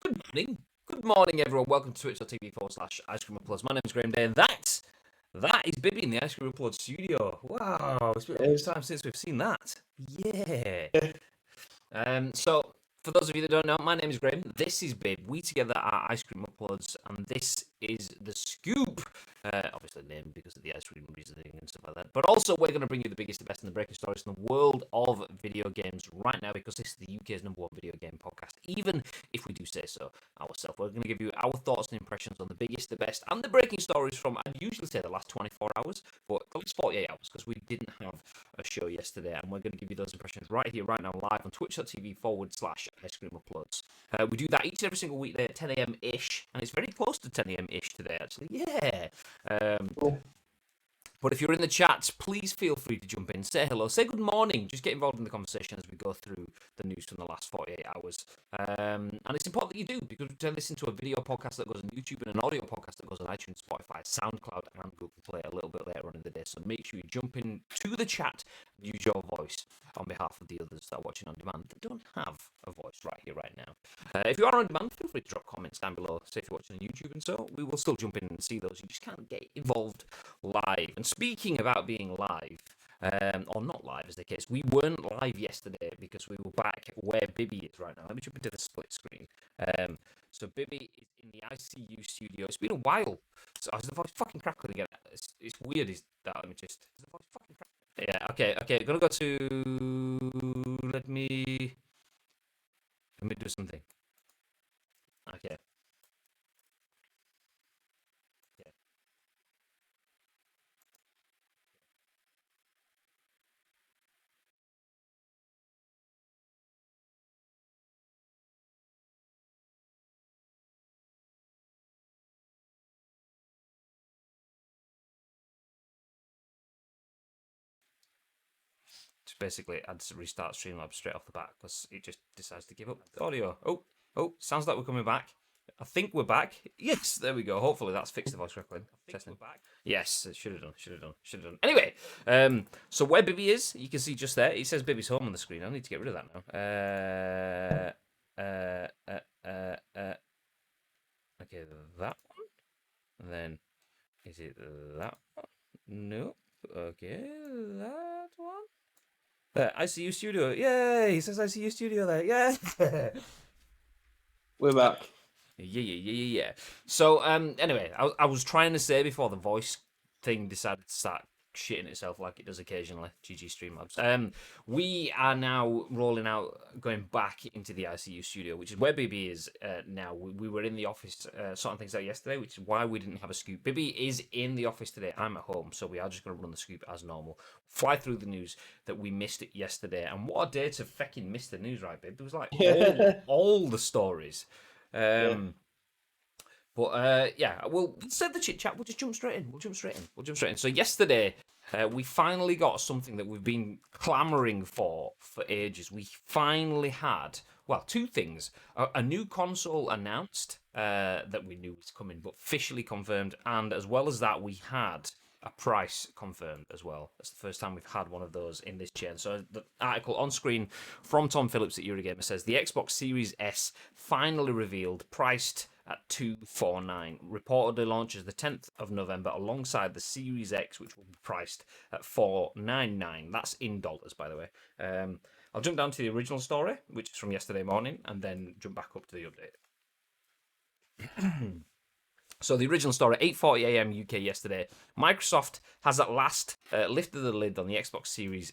Good morning. Good morning, everyone. Welcome to twitch.tv/Ice Cream Uploads. My name is Graham Day, and that is Bibby in the Ice Cream Uploads studio. Wow, it's been a long time since we've seen that. Yeah. So, for those of you that don't know, my name is Graham. This is Bib. We together are Ice Cream Uploads, and this is The Scoop. Obviously named because of the ice cream reasoning and stuff like that. But also, we're going to bring you the biggest, the best, and the breaking stories in the world of video games right now, because this is the UK's #1 video game podcast, even if we do say so ourselves. We're going to give you our thoughts and impressions on the biggest, the best, and the breaking stories from, I'd usually say, the last 24 hours, but at least 48 hours, because we didn't have a show yesterday, and we're going to give you those impressions right here, right now, live on twitch.tv/Ice Cream Uploads. We do that each and every single weekday at 10 a.m.-ish, and it's very close to 10 a.m.-ish today, actually. Yeah. But if you're in the chat, please feel free to jump in, say hello, say good morning, just get involved in the conversation as we go through the news from the last 48 hours. And it's important that you do, because we turn this into a video podcast that goes on YouTube and an audio podcast that goes on iTunes, Spotify, SoundCloud, and Google Play a little bit later on in the day. So make sure you jump in to the chat and use your voice on behalf of the others that are watching on demand that don't have a voice right here, right now. If you are on demand, feel free to drop comments down below, say if you're watching on YouTube, and so we will still jump in and see those. You just can't get involved live. And speaking about being live, or not live as the case, we weren't live yesterday because we were back where Bibby is right now. Let me jump into the split screen. So Bibby is in the ICU studio. It's been a while. So is the voice fucking crackling again? It's weird, is that? Let me just... Is the voice fucking crackling? Yeah, okay. Gonna go to... Let me do something. Okay. Just basically, I had to restart Streamlabs straight off the bat because it just decides to give up the audio. Oh, sounds like we're coming back. I think we're back. Yes, there we go. Hopefully that's fixed the voice correctly. Testing. We're back. Yes, it should have done. Anyway, so where Bibby is, you can see just there. It says Bibby's home on the screen. I need to get rid of that now. Okay, that one. And then, is it that one? Nope. Okay, that one. ICU Studio. Yay! He says ICU Studio there. Yeah. We're back. Yeah. So, anyway, I was trying to say before the voice thing decided to start shitting itself like it does occasionally. GG Streamlabs. We are now rolling out, going back into the ICU studio, which is where Bibby is now. We were in the office sorting things out yesterday, which is why we didn't have a scoop. Bibby is in the office today. I'm at home, so we are just going to run the scoop as normal. Fly through the news that we missed it yesterday. And what a day to fucking miss the news, right, Bib? There was like all the stories. But yeah, well, instead of the chit chat, we'll just jump straight in. So yesterday, we finally got something that we've been clamoring for ages. We finally had, well, two things: a new console announced that we knew was coming, but officially confirmed, and as well as that, we had a price confirmed as well. That's the first time we've had one of those in this chain. So the article on screen from Tom Phillips at Eurogamer says the Xbox Series S finally revealed, priced at $249. Reportedly launches the 10th of November alongside the Series X, which will be priced at $499. That's in dollars, by the way. I'll jump down to the original story, which is from yesterday morning, and then jump back up to the update. So the original story, 8:40 a.m. UK yesterday. Microsoft has at last lifted the lid on the Xbox Series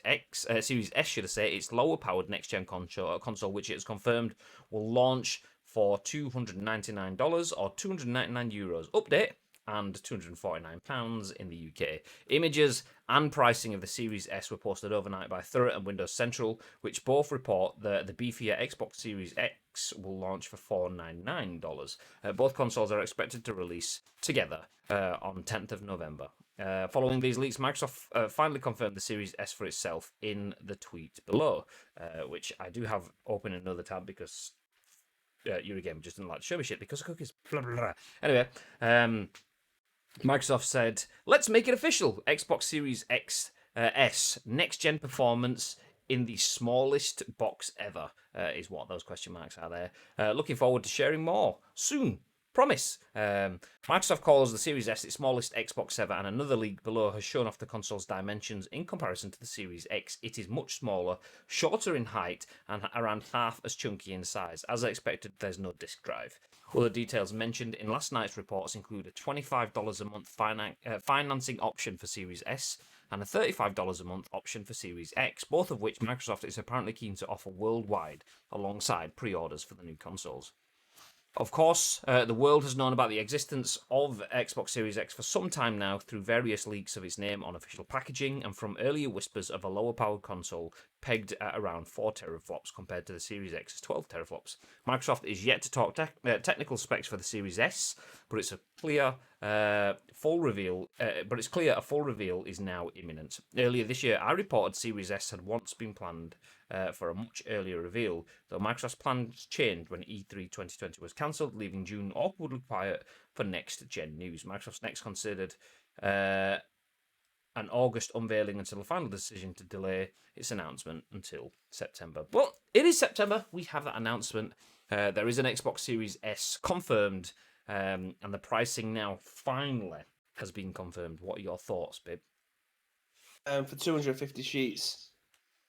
Series S, should I say, its lower-powered next-gen console, which it has confirmed will launch for $299 or €299 update, and £249 in the UK. Images and pricing of the Series S were posted overnight by Thurrott and Windows Central, which both report the beefier Xbox Series X will launch for $499. Both consoles are expected to release together on 10th of November. Following these leaks, Microsoft finally confirmed the Series S for itself in the tweet below, which I do have open in another tab because Eurogamer just didn't like to show me shit because of cookies. Blah, blah, blah. Anyway, Microsoft said, let's make it official. Xbox Series X S next-gen performance in the smallest box ever, is what those question marks are there. Looking forward to sharing more soon. Promise. Microsoft calls the Series S its smallest Xbox ever, and another leak below has shown off the console's dimensions in comparison to the Series X. It is much smaller, shorter in height, and around half as chunky in size. As I expected, there's no disk drive. Other details mentioned in last night's reports include a $25 a month financing option for Series S and a $35 a month option for Series X, both of which Microsoft is apparently keen to offer worldwide alongside pre-orders for the new consoles. Of course, the world has known about the existence of Xbox Series X for some time now through various leaks of its name on official packaging and from earlier whispers of a lower-powered console pegged at around 4 teraflops compared to the Series X's 12 teraflops. Microsoft is yet to talk technical specs for the Series S, but it's clear a full reveal is now imminent. Earlier this year, I reported Series S had once been planned for a much earlier reveal, though Microsoft's plans changed when E3 2020 was cancelled, leaving June awkwardly quiet for next-gen news. Microsoft's next considered an August unveiling until a final decision to delay its announcement until September. Well, it is September. We have that announcement. There is an Xbox Series S confirmed, and the pricing now finally has been confirmed. What are your thoughts, babe? For 250 sheets,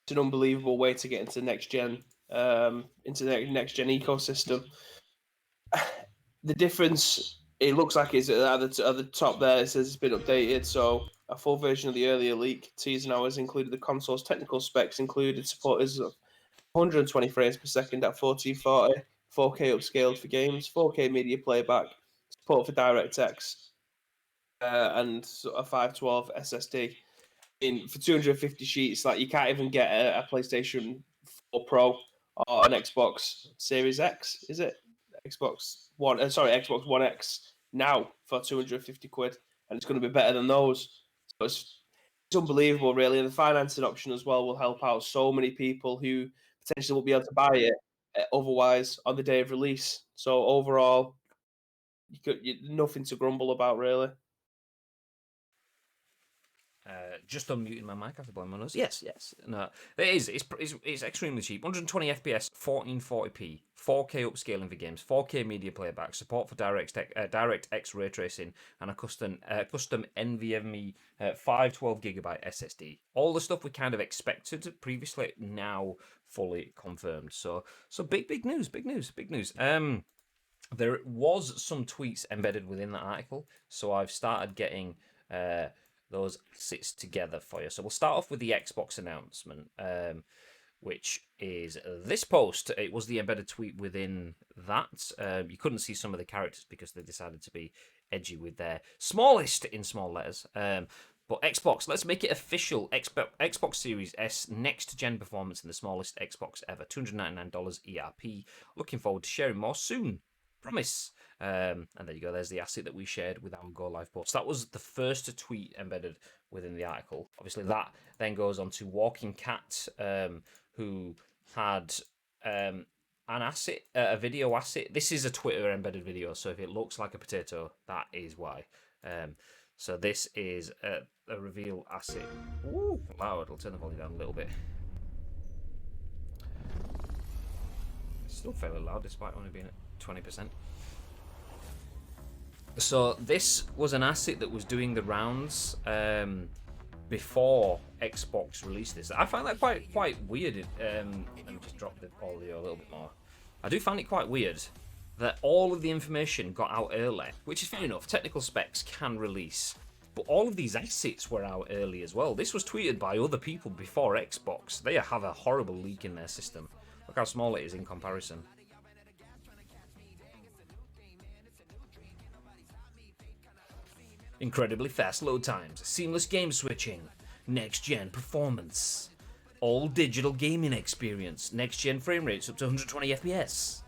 it's an unbelievable way to get into next gen, into the next gen ecosystem. The difference, it looks like it's at the top there. It says it's been updated. So a full version of the earlier leak teaser now has included the console's technical specs, included support is 120 frames per second at 1440, 4K upscaled for games, 4K media playback, support for DirectX, and a 512 SSD. For 250 sheets, like you can't even get a PlayStation 4 Pro or an Xbox Series X, is it? Xbox One X now for 250 quid, and it's going to be better than those. So it's unbelievable, really. And the financing option as well will help out so many people who potentially won't be able to buy it otherwise on the day of release. So overall, nothing to grumble about, really. Just unmuting my mic after blowing my nose. Yes. No, it is. It's extremely cheap. 120 FPS, 1440p, 4K upscaling for games, 4K media playback, support for DirectX ray tracing, and a custom NVMe 512GB SSD. All the stuff we kind of expected previously, now fully confirmed. So big news. There was some tweets embedded within that article, so I've started getting those sits together for you. So we'll start off with the Xbox announcement, which is this post. It was the embedded tweet within that. You couldn't see some of the characters because they decided to be edgy with their smallest in small letters. But Xbox, let's make it official. Xbox Series S next-gen performance in the smallest Xbox ever. $299 ERP. Looking forward to sharing more soon. Promise. And there you go. There's the asset that we shared with our Go Live post. That was the first tweet embedded within the article. Obviously, that then goes on to Walking Cat, who had an asset, a video asset. This is a Twitter embedded video, so if it looks like a potato, that is why. So this is a reveal asset. Ooh, loud. I'll turn the volume down a little bit. It's still fairly loud, despite only being at 20%. So this was an asset that was doing the rounds before Xbox released this. I find that quite weird. Let me just drop the audio a little bit more. I do find it quite weird that all of the information got out early, which is fair enough. Technical specs can release, but all of these assets were out early as well. This was tweeted by other people before Xbox. They have a horrible leak in their system. Look how small it is in comparison. Incredibly fast load times, seamless game switching, next-gen performance, all digital gaming experience, next-gen frame rates up to 120 FPS.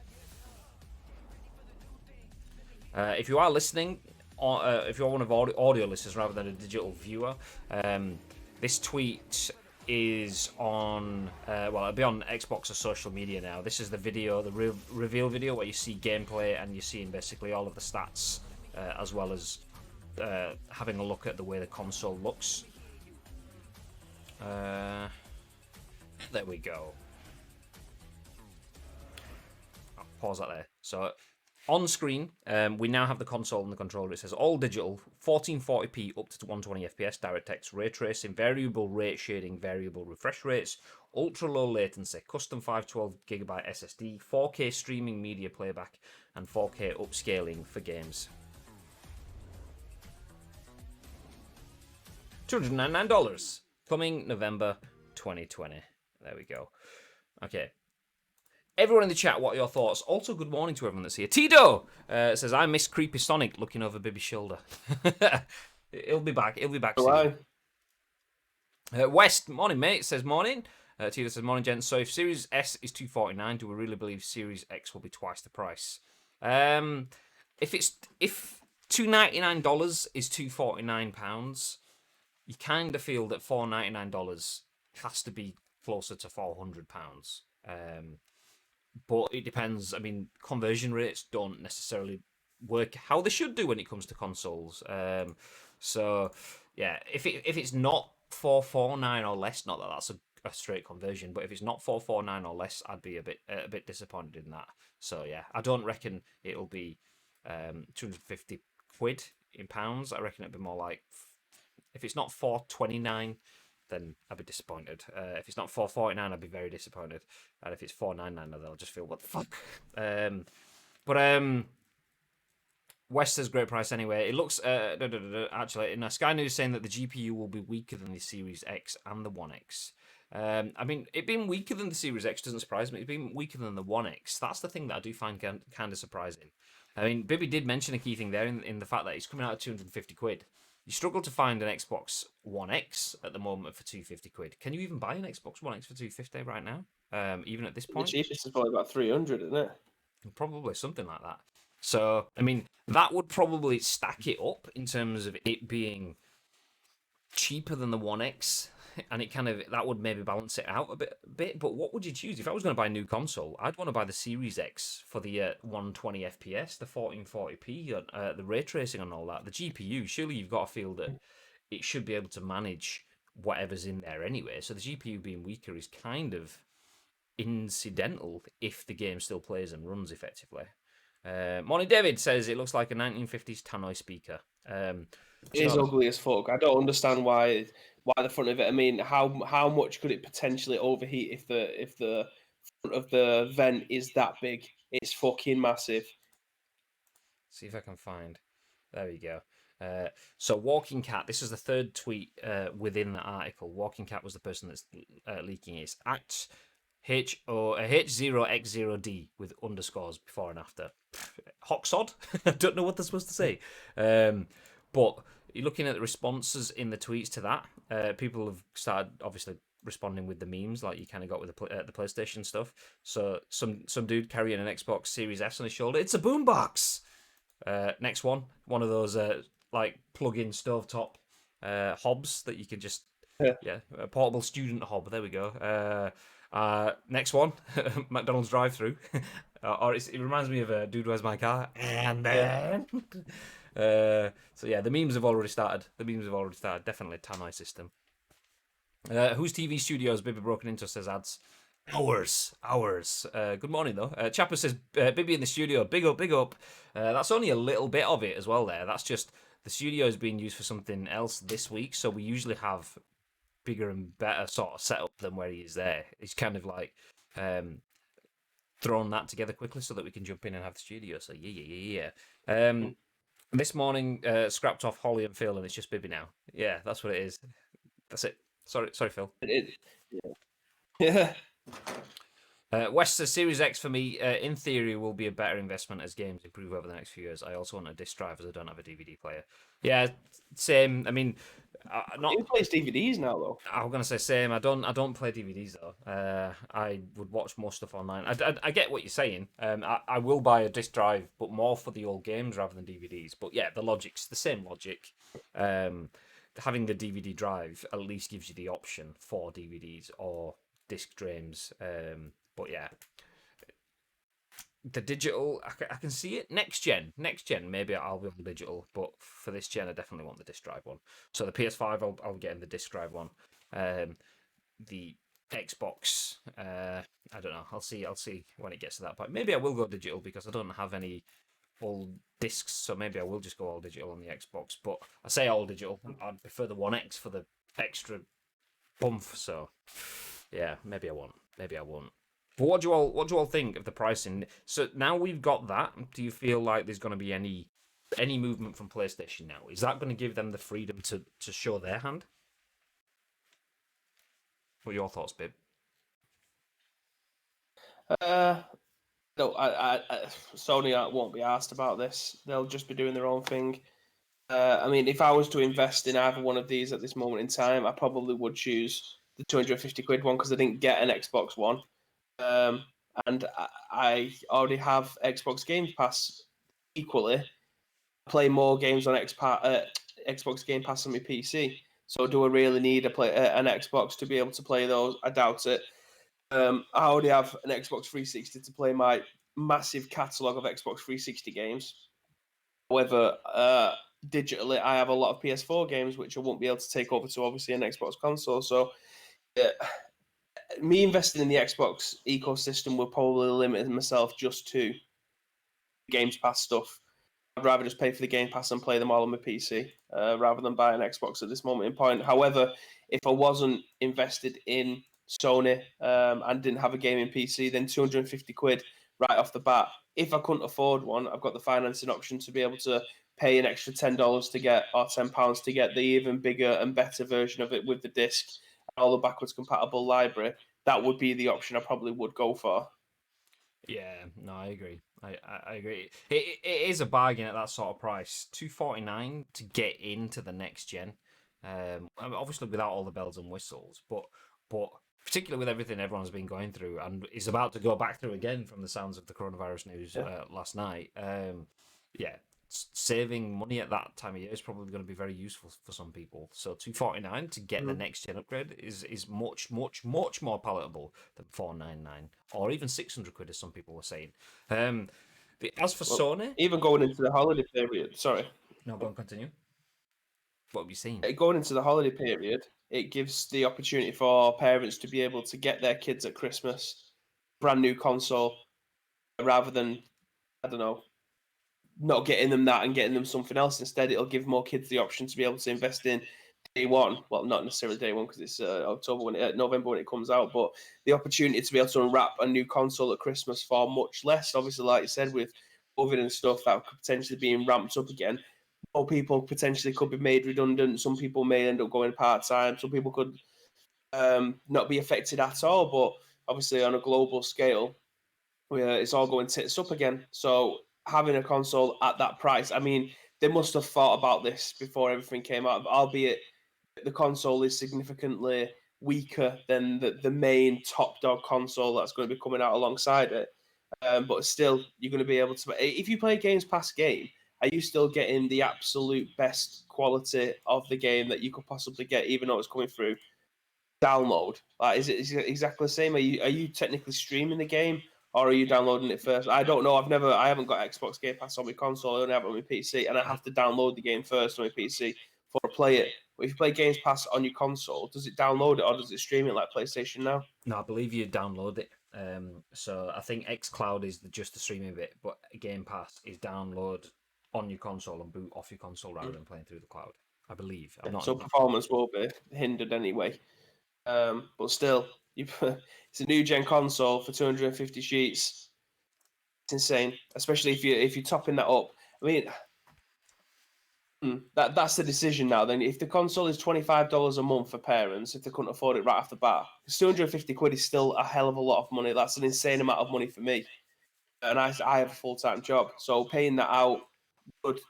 If you are listening, if you're one of audio listeners rather than a digital viewer, this tweet is on, it'll be on Xbox or social media now. This is the video, the reveal video, where you see gameplay and you're seeing basically all of the stats, as well as having a look at the way the console looks. There we go. I'll pause that there. So on screen, we now have the console and the controller. It says all digital, 1440p up to 120 FPS, DirectX ray tracing, variable rate shading, variable refresh rates, ultra low latency, custom 512GB SSD, 4K streaming media playback, and 4K upscaling for games. $299, coming November 2020. There we go. Okay. Everyone in the chat, what are your thoughts? Also, good morning to everyone that's here. Tito says, I miss Creepy Sonic looking over Bibby's shoulder. He'll be back. He'll be back soon. West, morning, mate. Says, morning. Tito says, morning, gents. So if Series S is $249, do we really believe Series X will be twice the price? If $299 is £249, you kind of feel that $499 has to be closer to £400. But it depends. I mean, conversion rates don't necessarily work how they should do when it comes to consoles. So yeah, if it's not 449 or less, not that that's a straight conversion, but if it's not 449 or less, I'd be a bit disappointed in that. So yeah, I don't reckon it'll be 250 quid in pounds. I reckon it'd be more like, if it's not 429, then I'd be disappointed. If it's not 449, I'd be very disappointed. And if it's 499, then I'll just feel, what the fuck? But West says great price anyway. It looks actually, in Sky News saying that the GPU will be weaker than the Series X and the One X. I mean, it being weaker than the Series X doesn't surprise me. It's being weaker than the One X. That's the thing that I do find kind of surprising. I mean, Bibby did mention a key thing there in the fact that it's coming out at 250 quid. You struggle to find an Xbox One X at the moment for 250 quid. Can you even buy an Xbox One X for 250 right now? Even at this point? The cheapest is probably about 300, isn't it? Probably something like that. So, I mean, that would probably stack it up in terms of it being cheaper than the One X, and it that would maybe balance it out a bit. But what would you choose? If I was going to buy a new console, I'd want to buy the Series X for the 120 FPS, the 1440p, the ray tracing and all that. The GPU, surely you've got to feel that it should be able to manage whatever's in there anyway. So the GPU being weaker is kind of incidental if the game still plays and runs effectively. Morning David says it looks like a 1950s tannoy speaker. It is ugly as fuck. I don't understand why the front of it. I mean, how much could it potentially overheat if the front of the vent is that big? It's fucking massive. See if I can find. There we go. So Walking Cat, this is the third tweet within the article. Walking Cat was the person that's leaking it. It's at H0X0D with underscores before and after. Hoxod? I don't know what they're supposed to say. But you're looking at the responses in the tweets to that. People have started obviously responding with the memes like you kind of got with the PlayStation stuff. So some dude carrying an Xbox Series S on his shoulder. It's a boombox. Next one of those like plug-in stovetop hobs that you can just a portable student hob. There we go. Next one, McDonald's drive-through, or it reminds me of a Dude, Where's My Car? And then, so yeah, the memes have already started. Definitely Tannoy system. Whose TV studio has Bibby broken into? Says ads. Hours. Good morning though. Chapper says Bibby in the studio. Big up. That's only a little bit of it as well. That's just the studio is being used for something else this week. So we usually have bigger and better sort of setup than where he is there. He's kind of like thrown that together quickly so that we can jump in and have the studio. So yeah. This morning scrapped off Holly and Phil, and it's just Bibby now. Yeah, that's what it is. That's it. Sorry, Phil. It is. Yeah. West says Series X for me, in theory, will be a better investment as games improve over the next few years. I also want a disc drive as I don't have a DVD player. Yeah, same. I mean, Who plays DVDs now though? I'm gonna say same. I don't play DVDs though. I would watch more stuff online. I get what you're saying. I will buy a disc drive, but more for the old games rather than DVDs. But yeah, the logic's the same logic. Having the DVD drive at least gives you the option for DVDs or disc dreams. But yeah, the digital, I can see it. Next gen, maybe I'll be on digital, but for this gen, I definitely want the disc drive one. So the PS5, I'll get in the disc drive one. The Xbox. I don't know. I'll see. I'll see when it gets to that point. Maybe I will go digital because I don't have any full discs, so maybe I will just go all digital on the Xbox. But I say all digital. I'd prefer the One X for the extra bump. So yeah, maybe I won't. Maybe I won't. But what do you all think of the pricing? So now we've got that. Do you feel like there's going to be any movement from PlayStation now? Is that going to give them the freedom to show their hand? What are your thoughts, Bib? No, Sony won't be asked about this. They'll just be doing their own thing. I mean, if I was to invest in either one of these at this moment in time, I probably would choose the 250 quid one because I didn't get an Xbox One. Um, and I already have Xbox Game Pass equally. I play more games on Xbox Game Pass on my PC. So do I really need an Xbox to be able to play those? I doubt it. I already have an Xbox 360 to play my massive catalogue of Xbox 360 games. However, digitally, I have a lot of PS4 games which I won't be able to take over to obviously an Xbox console. So, me investing in the Xbox ecosystem will probably limit myself just to Games Pass stuff. I'd rather just pay for the Game Pass and play them all on my PC rather than buy an Xbox at this moment in point. However, if I wasn't invested in Sony and didn't have a gaming PC, then 250 quid right off the bat. If I couldn't afford one, I've got the financing option to be able to pay an extra $10 to get, or £10 to get the even bigger and better version of it with the disc and all the backwards compatible library. That would be the option I probably would go for. Yeah, no, I agree. I agree. It is a bargain at that sort of price. $249 to get into the next gen. I mean, obviously without all the bells and whistles, but particularly with everything everyone's been going through and is about to go back through again from the sounds of the coronavirus news last night. Yeah, saving money at that time of year is probably going to be very useful for some people. So $249 to get the next gen upgrade is much more palatable than $499 or even 600 quid, as some people were saying. As for Sony, Even going into the holiday period, sorry. no, go on, continue. What have you seen? Going into the holiday period, it gives the opportunity for parents to be able to get their kids at Christmas brand new console rather than, I don't know, not getting them that and getting them something else. Instead, it'll give more kids the option to be able to invest in day one. Well, not necessarily day one because it's November when it comes out, but the opportunity to be able to unwrap a new console at Christmas for much less. Obviously, like you said, with COVID and stuff, that could potentially being ramped up again. More people potentially could be made redundant. Some people may end up going part time. Some people could not be affected at all. But obviously, on a global scale, it's all going tits up again. So having a console at that price, I mean, they must have thought about this before everything came out. Albeit the console is significantly weaker than the main top dog console that's going to be coming out alongside it. But still, you're going to be able to. If you play games past game, are you still getting the absolute best quality of the game that you could possibly get, even though it's coming through download? Like, is it exactly the same? Are you technically streaming the game, or are you downloading it first? I don't know. I haven't got Xbox Game Pass on my console. I only have it on my PC, and I have to download the game first on my PC before I play it. But if you play Games Pass on your console, does it download it or does it stream it like PlayStation now? No, I believe you download it. So I think xCloud is just the streaming bit, but Game Pass is download on your console and boot off your console rather than playing through the cloud. I believe. I'm not. So performance will be hindered anyway. But still, it's a new gen console for 250 sheets. It's insane, especially if you're topping that up. I mean, that's the decision now. Then, if the console is $25 a month for parents, if they couldn't afford it right off the bat, because 250 quid is still a hell of a lot of money. That's an insane amount of money for me, and I have a full time job, so paying that out would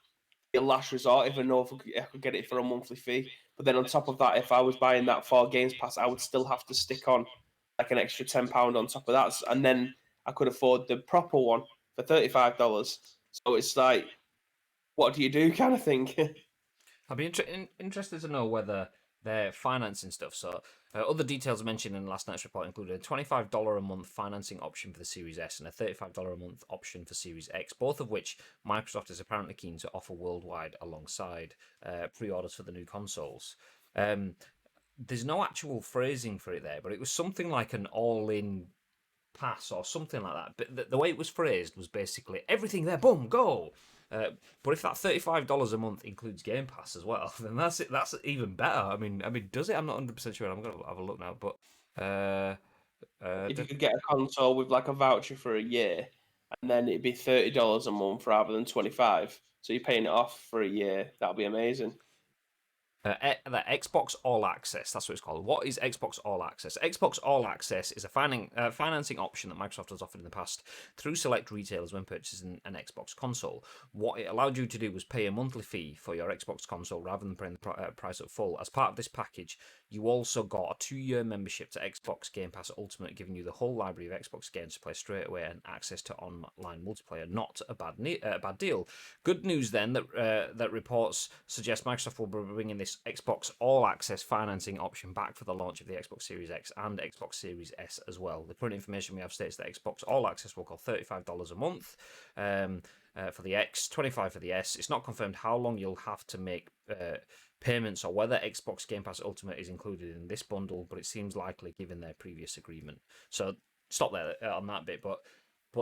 be a last resort if I know if I could get it for a monthly fee. But then on top of that, if I was buying that for Games Pass, I would still have to stick on like an extra £10 on top of that, and then I could afford the proper one for $35. So it's like, what do you do, kind of thing. I'd be interested to know whether they're financing stuff. So, other details mentioned in last night's report included a $25 a month financing option for the Series S and a $35 a month option for Series X, both of which Microsoft is apparently keen to offer worldwide alongside pre orders for the new consoles. there's no actual phrasing for it there, but it was something like an all-in pass or something like that. But the way it was phrased was basically everything there, boom, go. But if that $35 a month includes Game Pass as well, then that's it. That's even better. I mean, does it? I'm not 100% sure. I'm gonna have a look now. But If you could get a console with like a voucher for a year, and then it'd be $30 a month rather than 25. So you're paying it off for a year. That'd be amazing. The Xbox All Access, that's what it's called. What is Xbox All Access? Xbox All Access is a financing option that Microsoft has offered in the past through select retailers when purchasing an Xbox console. What it allowed you to do was pay a monthly fee for your Xbox console rather than paying the price up full. As part of this package, you also got a 2-year membership to Xbox Game Pass Ultimate, giving you the whole library of Xbox games to play straight away and access to online multiplayer. Not a bad deal. Good news then that reports suggest Microsoft will be bringing this Xbox All Access financing option back for the launch of the Xbox Series X and Xbox Series S as well. The current information we have states that Xbox All Access will cost $35 a month for the X, $25 for the S. It's not confirmed how long you'll have to make payments or whether Xbox Game Pass Ultimate is included in this bundle, but it seems likely given their previous agreement. So stop there on that bit, but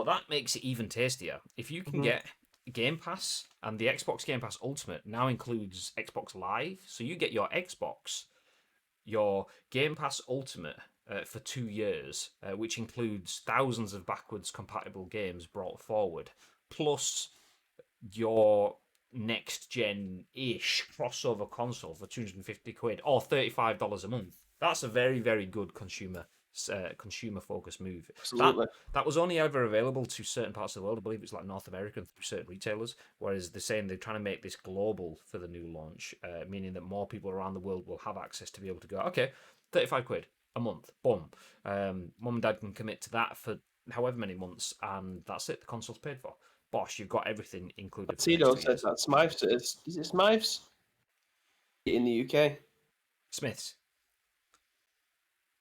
that makes it even tastier. If you can get Game Pass, and the Xbox Game Pass Ultimate now includes Xbox Live, so you get your Xbox, your Game Pass Ultimate for 2 years, which includes thousands of backwards compatible games brought forward, plus your next gen ish crossover console for £250 or $35 a month. That's a very, very good consumer focused move. Absolutely. That was only ever available to certain parts of the world. I believe it's like North America through certain retailers, whereas they're saying they're trying to make this global for the new launch, meaning that more people around the world will have access to be able to go, okay, £35 a month, boom. Mum and dad can commit to that for however many months, and that's it. The console's paid for. Bosh, you've got everything included. Tito says that Smythes is it Smythes in the UK? Smiths.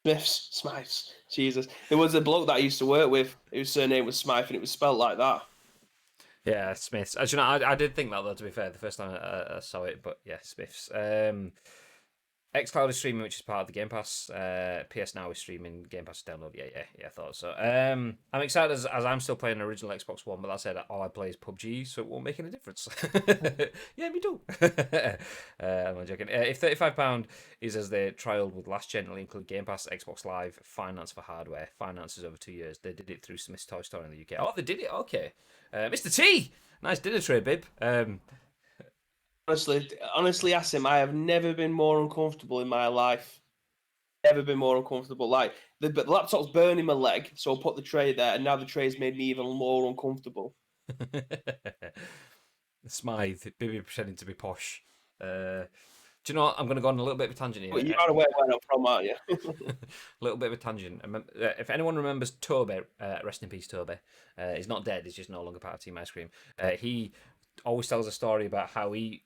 Smythes. Jesus. There was a bloke that I used to work with whose surname was Smythe and it was spelt like that. Yeah, Smiths. As you know, I did think that though, to be fair, the first time I saw it, but yeah, Smiths. xCloud is streaming, which is part of the Game Pass. PS Now is streaming. Game Pass download. Yeah, I thought so. I'm excited as I'm still playing the original Xbox One, but that said, all I play is PUBG, so it won't make any difference. Yeah, me too. I'm joking. If £35 is as they trialled with last gen, it'll include Game Pass, Xbox Live, finance for hardware. Finance is over 2 years. They did it through Smith's Toy Store in the UK. Oh, they did it? Okay. Mr. T! Nice dinner tray, babe. Honestly, Asim, I have never been more uncomfortable in my life. Never been more uncomfortable. Like the laptop's burning my leg, so I'll put the tray there, and now the tray's made me even more uncomfortable. Smythe, baby pretending to be posh. Do you know what? I'm going to go on a little bit of a tangent here. But you are aware where I'm from, aren't you? A little bit of a tangent. If anyone remembers Toby, rest in peace, Toby. He's not dead. He's just no longer part of Team Ice Cream. He always tells a story about how he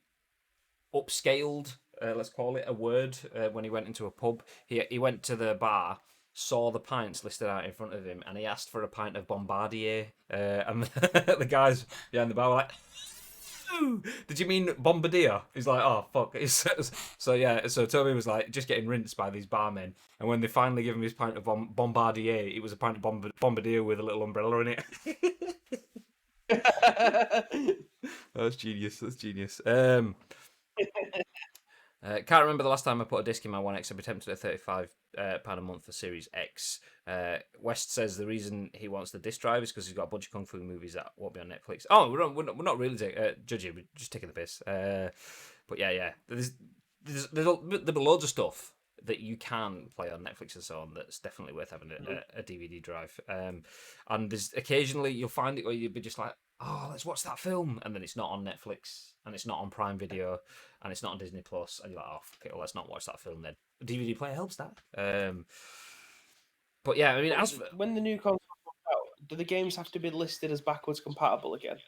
upscaled, let's call it a word, when he went into a pub. He went to the bar, saw the pints listed out in front of him, and he asked for a pint of Bombardier. And the guys behind the bar were like, did you mean Bombardier? He's like, oh fuck. So Toby was like just getting rinsed by these barmen, and when they finally give him his pint of Bombardier, it was a pint of Bombardier with a little umbrella in it. That's genius. Can't remember the last time I put a disc in my One X. I've attempted at £35 a month for Series X. West says the reason he wants the disc drive is because he's got a bunch of kung fu movies that won't be on Netflix. Oh, we're not really judging. We're just taking the piss. But yeah. There's loads of stuff that you can play on Netflix and so on that's definitely worth having a DVD drive. And there's occasionally you'll find it where you'll be just like, oh, let's watch that film, and then it's not on Netflix, and it's not on Prime Video, and it's not on Disney Plus, and you're like, oh, fuck it, well, let's not watch that film then. A DVD player helps that. But yeah, I mean, when the new console comes out, do the games have to be listed as backwards compatible again?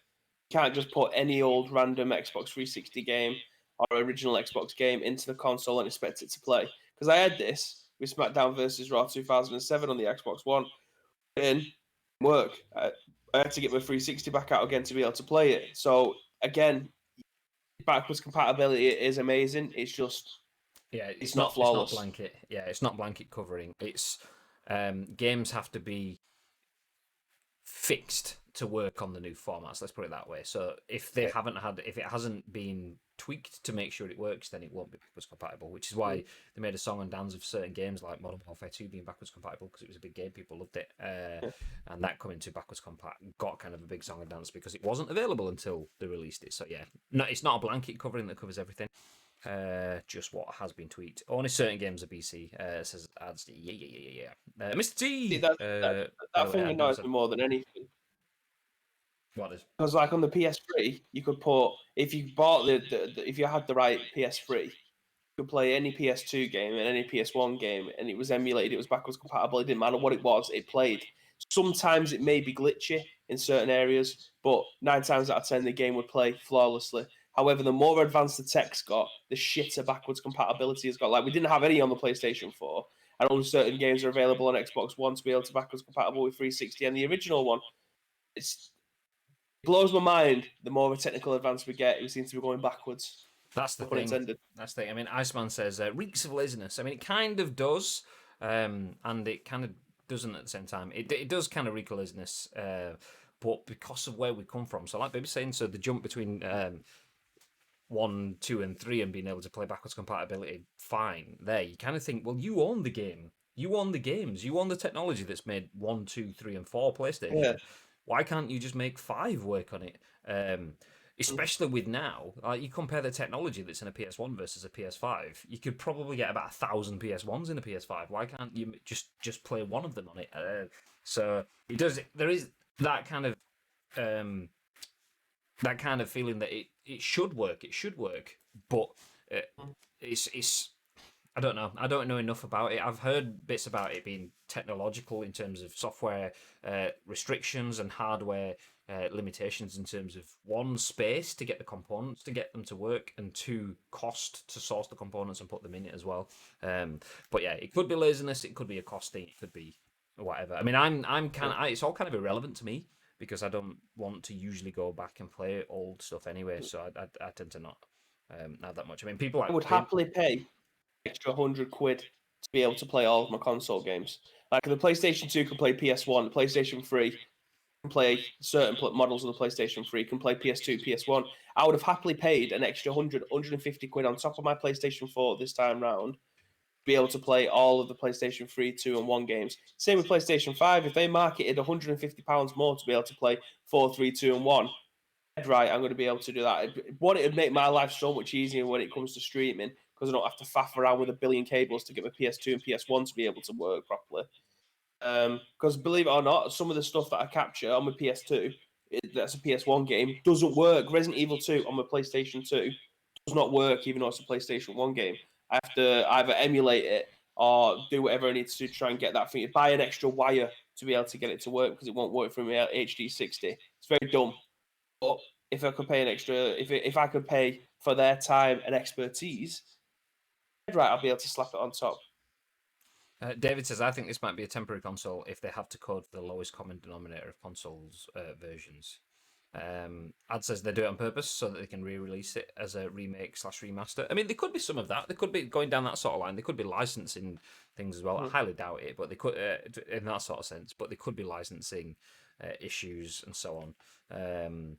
You can't just put any old random Xbox 360 game or original Xbox game into the console and expect it to play. Because I had this with SmackDown vs. Raw 2007 on the Xbox One. It didn't work. I had to get my 360 back out again to be able to play it. So again, backwards compatibility is amazing. It's just Yeah, it's it's not not. It's not flawless. blanket. Yeah, it's not blanket covering. It's games have to be fixed to work on the new formats. Let's put it that way. So if they Yeah. haven't had, if it hasn't been tweaked to make sure it works, then it won't be backwards compatible. Which is why they made a song and dance of certain games like Modern Warfare 2 being backwards compatible because it was a big game, people loved it, Yeah. and that coming to backwards compat got kind of a big song and dance because it wasn't available until they released it. So yeah, no, it's not a blanket covering that covers everything. Just what has been tweaked. Only certain games are BC. Says adds. Yeah. Mr. See, T. By that the way, thing I've never annoys said me more than anything. what is. Because like on the PS3, you could put if you bought if you had the right PS3, you could play any PS2 game and any PS1 game, and it was emulated. It was backwards compatible. It didn't matter what it was. It played. Sometimes it may be glitchy in certain areas, but 9 times out of 10 the game would play flawlessly. However, the more advanced the tech's got, the shitter backwards compatibility has got. Like we didn't have any on the PlayStation 4, and only certain games are available on Xbox One to be able to backwards compatible with 360 and the original one. It's blows my mind. The more of a technical advance we get, it seems to be going backwards. That's the No pun thing. intended. That's the thing. I mean, Iceman says reeks of laziness. I mean, it kind of does, and it kind of doesn't at the same time. It does kind of reek of laziness, but because of where we come from. So, like Baby's saying, so the jump between 1, 2, and 3 and being able to play backwards compatibility, fine. There, you kind of think, well, you own the game. You own the games. You own the technology that's made 1, 2, 3, and 4 Yeah. PlayStation. Why can't you just make 5 work on it? Especially with now, you compare the technology that's in a PS1 versus a PS5. You could probably get about 1,000 PS1s in a PS5. Why can't you just play one of them on it? So it does. There is that kind of um, feeling that it should work. It should work, but uh, it's I don't know. I don't know enough about it. I've heard bits about it being technological in terms of software restrictions and hardware limitations in terms of one, space to get the components to get them to work, and two, cost to source the components and put them in it as well. But yeah, it could be laziness. It could be a cost thing. It could be whatever. I mean, I'm kind of. It's all kind of irrelevant to me because I don't want to usually go back and play old stuff anyway. So I tend to not have that much. I mean, people I like would happily pay extra £100 to be able to play all of my console games. Like the PlayStation 2 can play PS1, the PlayStation 3 can play certain models of the PlayStation 3, can play PS2, PS1. I would have happily paid an extra £150 on top of my PlayStation 4 this time round to be able to play all of the PlayStation 3, 2, and 1 games. Same with PlayStation 5. If they marketed £150 more to be able to play 4, 3, 2, and 1, right, I'm going to be able to do that. It would make my life so much easier when it comes to streaming because I don't have to faff around with a billion cables to get my PS2 and PS1 to be able to work properly. Because believe it or not, some of the stuff that I capture on my PS2, that's a PS1 game, doesn't work. Resident Evil 2 on my PlayStation 2 does not work, even though it's a PlayStation 1 game. I have to either emulate it or do whatever I need to try and get that thing. Buy an extra wire to be able to get it to work because it won't work from my HD 60. It's very dumb. But if I could pay an extra, if I could pay for their time and expertise, right, I'll be able to slap it on top. David says, I think this might be a temporary console if they have to code for the lowest common denominator of consoles versions. Ad says they do it on purpose so that they can re-release it as a remake/remaster. I mean, there could be some of that. They could be going down that sort of line. They could be licensing things as well. I highly doubt it, but they could, in that sort of sense. But they could be licensing issues and so on.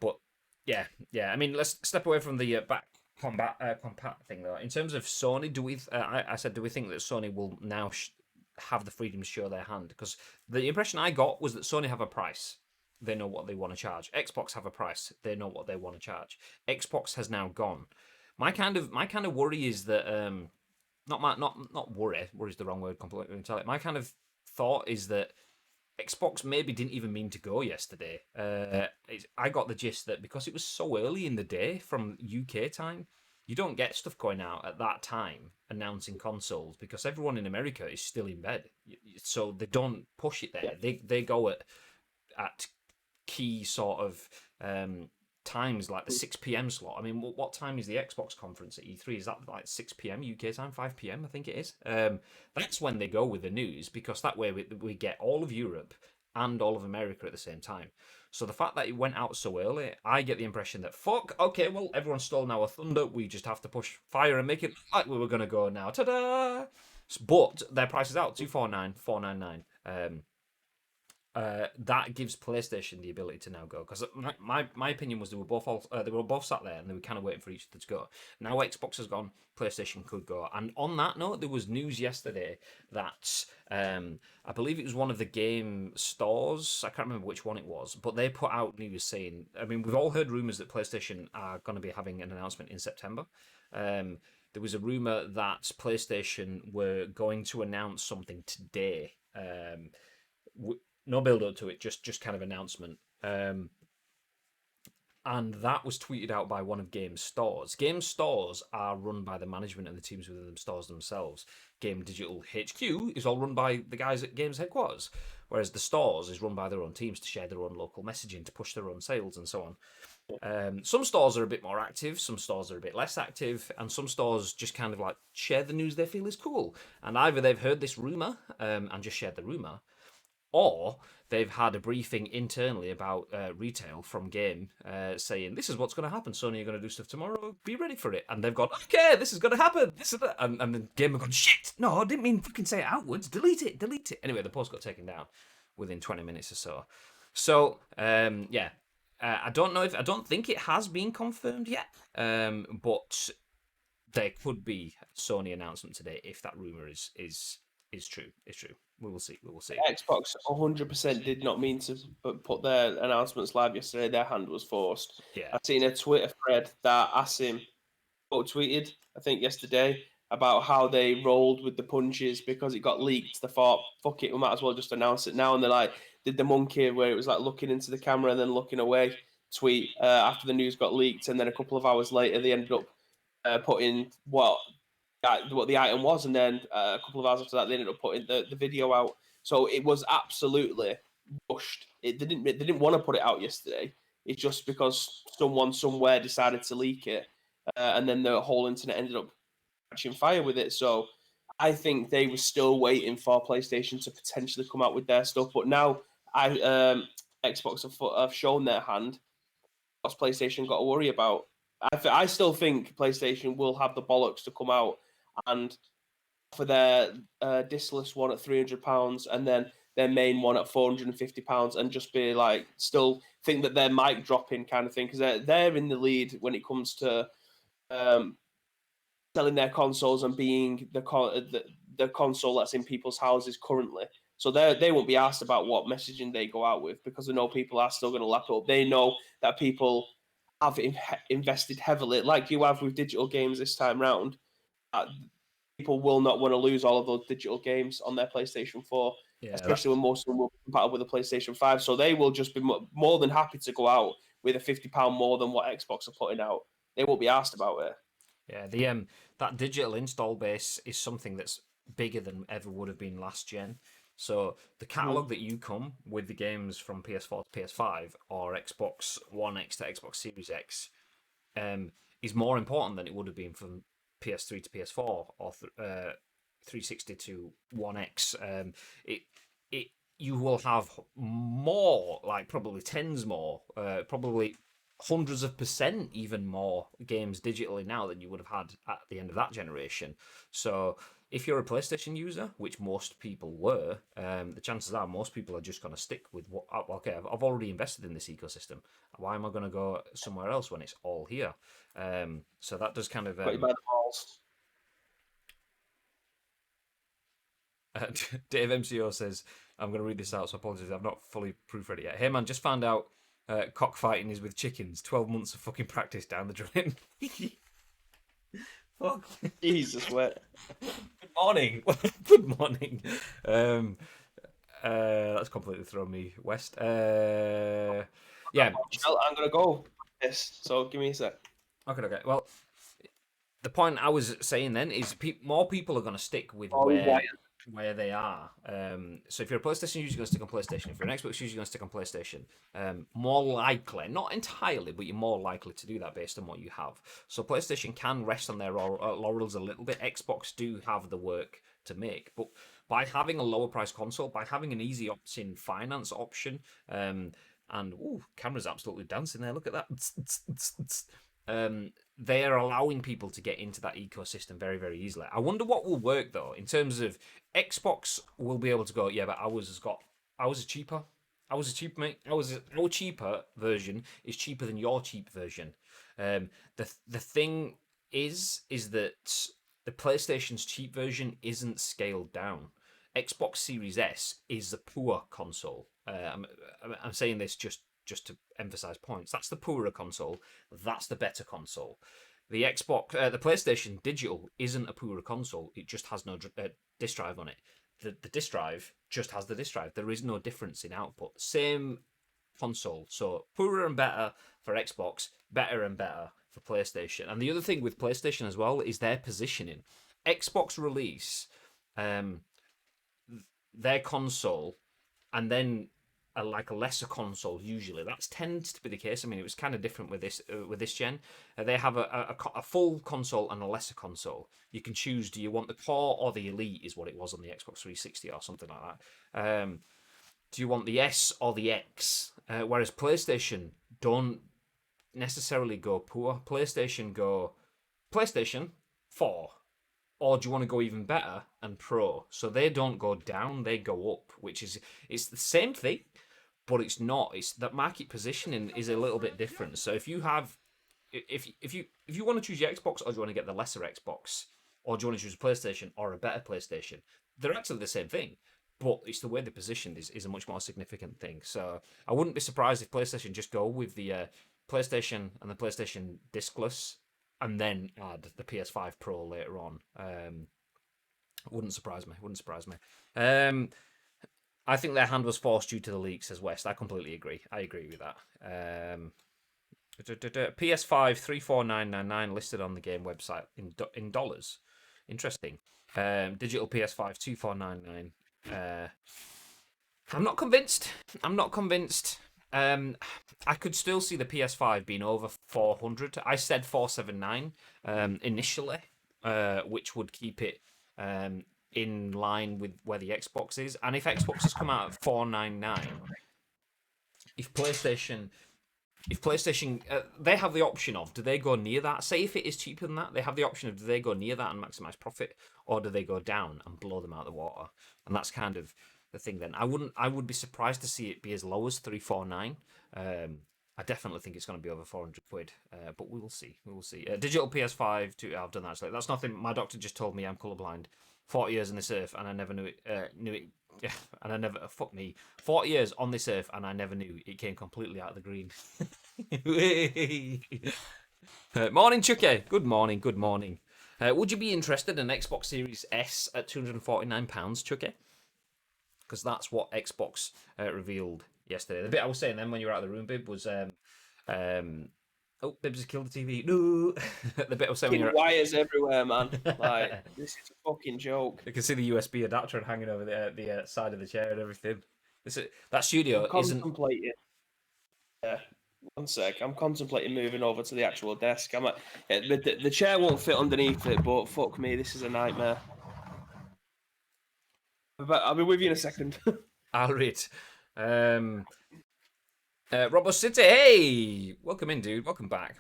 But yeah. I mean, let's step away from the back compat thing though. In terms of Sony, do we? I said, do we think that Sony will now have the freedom to show their hand? Because the impression I got was that Sony have a price. They know what they want to charge. Xbox have a price. They know what they want to charge. Xbox has now gone. My kind of worry is that not worry. Worry is the wrong word. Completely entirely. My kind of thought is that Xbox maybe didn't even mean to go yesterday. I got the gist that because it was so early in the day from UK time, you don't get stuff going out at that time announcing consoles because everyone in America is still in bed, so they don't push it there. Yeah. They go at key sort of times like the 6 p.m. slot. I mean, what time is the Xbox conference at E3? Is that like 6 p.m. UK time, 5 p.m. I think it is. That's when they go with the news because that way we get all of Europe and all of America at the same time. So the fact that it went out so early, I get the impression that fuck, okay, well everyone's stolen our thunder. We just have to push fire and make it look like we were gonna go now. Ta-da! But their price is out 249, 499. That gives PlayStation the ability to now go, because my opinion was they were both sat there and they were kind of waiting for each other to go. Now Xbox has gone, PlayStation could go. And on that note, there was news yesterday that I believe it was one of the game stores, I can't remember which one it was, but they put out news saying, I mean, we've all heard rumors that PlayStation are going to be having an announcement in September. There was a rumor that PlayStation were going to announce something today. No build up to it, just kind of announcement. And that was tweeted out by one of Game Stores. Game Stores are run by the management and the teams within the stores themselves. Game Digital HQ is all run by the guys at Games headquarters, whereas the stores is run by their own teams to share their own local messaging, to push their own sales and so on. Some stores are a bit more active, some stores are a bit less active, and some stores just kind of like share the news they feel is cool. And either they've heard this rumor and just shared the rumor, or they've had a briefing internally about retail from Game saying, this is what's going to happen. Sony are going to do stuff tomorrow. Be ready for it. And they've gone, okay, this is going to happen. This is that. And then Game have gone, shit, no, I didn't mean fucking say it outwards. Delete it. Anyway, the post got taken down within 20 minutes or so. So, yeah. I don't think it has been confirmed yet. But there could be a Sony announcement today if that rumor is true. It's true. We will see. Xbox 100% did not mean to put their announcements live yesterday. Their hand was forced. Yeah. I've seen a Twitter thread that asked him, tweeted, I think yesterday, about how they rolled with the punches because it got leaked. They thought, fuck it, we might as well just announce it now. And they're like, did the monkey where it was like looking into the camera and then looking away tweet after the news got leaked. And then a couple of hours later, they ended up putting what the item was, and then a couple of hours after that, they ended up putting the video out. So it was absolutely rushed. They didn't want to put it out yesterday. It's just because someone somewhere decided to leak it, and then the whole internet ended up catching fire with it. So I think they were still waiting for PlayStation to potentially come out with their stuff. But now Xbox have shown their hand. What's PlayStation got to worry about? I still think PlayStation will have the bollocks to come out and for their discless one at £300 and then their main one at £450 and just be like, still think that they're mic dropping kind of thing, because they're in the lead when it comes to selling their consoles and being the console that's in people's houses currently. So they won't be asked about what messaging they go out with, because they know people are still going to lap it up. They know that people have invested heavily, like you have with digital games this time round. People will not want to lose all of those digital games on their PlayStation 4, especially when most of them will be compatible with the PlayStation 5. So they will just be more than happy to go out with a £50 more than what Xbox are putting out. They won't be asked about it. Yeah, that digital install base is something that's bigger than ever would have been last gen. So the catalog that you come with the games from PS4 to PS5 or Xbox One X to Xbox Series X is more important than it would have been from PS3 to PS4 or 360 to One X. You will have more, like probably tens more, probably hundreds of percent even more games digitally now than you would have had at the end of that generation. So if you're a PlayStation user, which most people were, the chances are most people are just going to stick with what, okay, I've already invested in this ecosystem. Why am I going to go somewhere else when it's all here? So that does kind of... Got you by the balls. Dave MCO says, I'm going to read this out, so apologies, I've not fully proofread it yet. Hey man, just found out cockfighting is with chickens. 12 months of fucking practice down the drain. Fuck. Jesus, what? Good morning. Good morning. That's completely thrown me west. Yeah. I'm going to go. Yes, so give me a sec. Okay. Well, the point I was saying then is more people are going to stick with where they are. So if you're a PlayStation user, you're going to stick on PlayStation. If you're an Xbox user, you're going to stick on PlayStation. More likely, not entirely, but you're more likely to do that based on what you have. So PlayStation can rest on their laurels a little bit. Xbox do have the work to make, but by having a lower price console, by having an easy opt-in finance option, and camera's absolutely dancing there. Look at that. They are allowing people to get into that ecosystem very, very easily. I wonder what will work though in terms of Xbox will be able to go. Yeah, but ours are cheaper. Ours are cheaper, mate. Our cheaper version is cheaper than your cheap version. The thing is that the PlayStation's cheap version isn't scaled down. Xbox Series S is the poor console. I'm saying this just to emphasize points. That's the poorer console. That's the better console. The PlayStation Digital isn't a poorer console. It just has no disk drive on it. The disk drive just has the disk drive. There is no difference in output. Same console. So poorer and better for Xbox, better and better for PlayStation. And the other thing with PlayStation as well is their positioning. Xbox release their console and then like a lesser console usually. That tends to be the case. I mean, it was kind of different with this gen. They have a full console and a lesser console. You can choose, do you want the core or the elite is what it was on the Xbox 360 or something like that. Do you want the S or the X? Whereas PlayStation don't necessarily go poor. PlayStation go PlayStation 4. Or do you want to go even better and Pro? So they don't go down, they go up, which is it's the same thing, but it's not. It's that market positioning is a little bit different. So if you want to choose your Xbox, or do you want to get the lesser Xbox, or do you want to choose a PlayStation or a better PlayStation, they're actually the same thing. But it's the way they're positioned is a much more significant thing. So I wouldn't be surprised if PlayStation just go with the PlayStation and the PlayStation discless, and then add the PS5 Pro later on. Wouldn't surprise me. I think their hand was forced due to the leaks, says West. I completely agree. I agree with that. PS5 34999 listed on the game website in dollars. Interesting. Digital PS5 2499. I'm not convinced. I could still see the PS5 being over 400. I said 479 initially, which would keep it in line with where the Xbox is. And if Xbox has come out at 499, if PlayStation, they have the option of, do they go near that? Say if it is cheaper than that, they have the option of, do they go near that and maximize profit, or do they go down and blow them out of the water? And that's kind of the thing. Then I would be surprised to see it be as low as 349. I definitely think it's going to be over 400 quid, but we will see. Digital PS5. I've done that. So that's nothing. My doctor just told me I'm colorblind. 40 years on this earth, and I never knew it. Yeah, and I never. Fuck me. 40 years on this earth, and I never knew it came completely out of the green. Morning, Chucky. Good morning. Would you be interested in Xbox Series S at £249, Chucky? Because that's what Xbox revealed yesterday. The bit I was saying then when you were out of the room, Bib, was Bibbs has killed the TV. No. The bit I was saying when you're wires everywhere, man. Like, this is a fucking joke. You can see the USB adapter hanging over the side of the chair and everything. That studio isn't. Yeah. One sec. I'm contemplating moving over to the actual desk. I'm like, the chair won't fit underneath it, but fuck me, this is a nightmare. But I'll be with you in a second. I'll read. Robo City, hey! Welcome in, dude. Welcome back.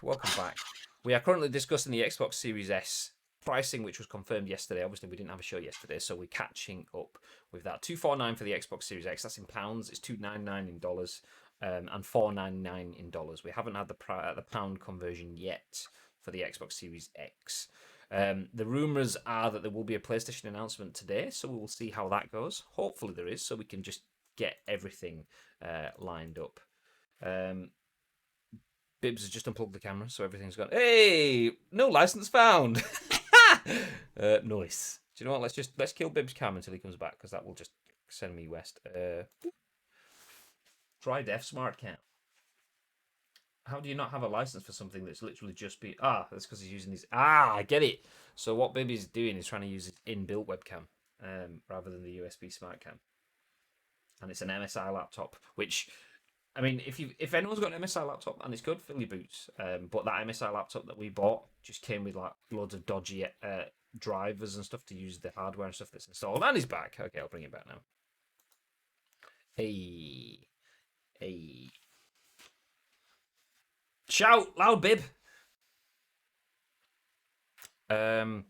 We are currently discussing the Xbox Series S pricing, which was confirmed yesterday. Obviously, we didn't have a show yesterday, so we're catching up with that. $249 for the Xbox Series X. That's in pounds. It's $299 in dollars, and $499 in dollars. We haven't had the pound conversion yet for the Xbox Series X. The rumours are that there will be a PlayStation announcement today, so we will see how that goes. Hopefully there is, so we can just get everything lined up. Bibbs has just unplugged the camera, so everything's gone. Hey, no license found. Nice. Do you know what? Let's kill Bibbs' cam until he comes back, because that will just send me west. Try Def Smart Cam. How do you not have a license for something that's literally just been... that's because he's using these... I get it. So what Bibby's doing is trying to use his inbuilt webcam rather than the USB smart cam. And it's an MSI laptop, which... I mean, if anyone's got an MSI laptop and it's good, fill your boots. But that MSI laptop that we bought just came with like loads of dodgy drivers and stuff to use the hardware and stuff that's installed. And he's back. Okay, I'll bring it back now. Hey. Shout loud, bib. Now,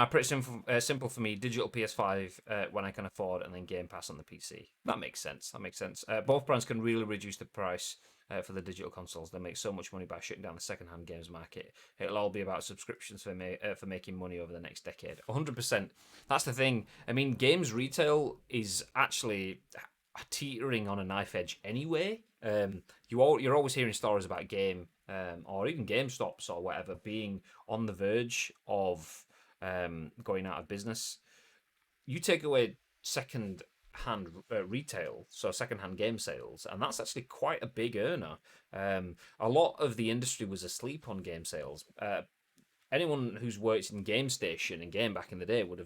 pretty simple for me. Digital PS5 when I can afford, and then Game Pass on the PC. That makes sense. Both brands can really reduce the price for the digital consoles. They make so much money by shutting down the second-hand games market. It'll all be about subscriptions for making money over the next decade. 100%. That's the thing. I mean, games retail is actually teetering on a knife edge anyway. You're always hearing stories about or even GameStops or whatever being on the verge of going out of business. You take away second-hand retail, so second-hand game sales, and that's actually quite a big earner. A lot of the industry was asleep on game sales. Anyone who's worked in Game Station and Game back in the day will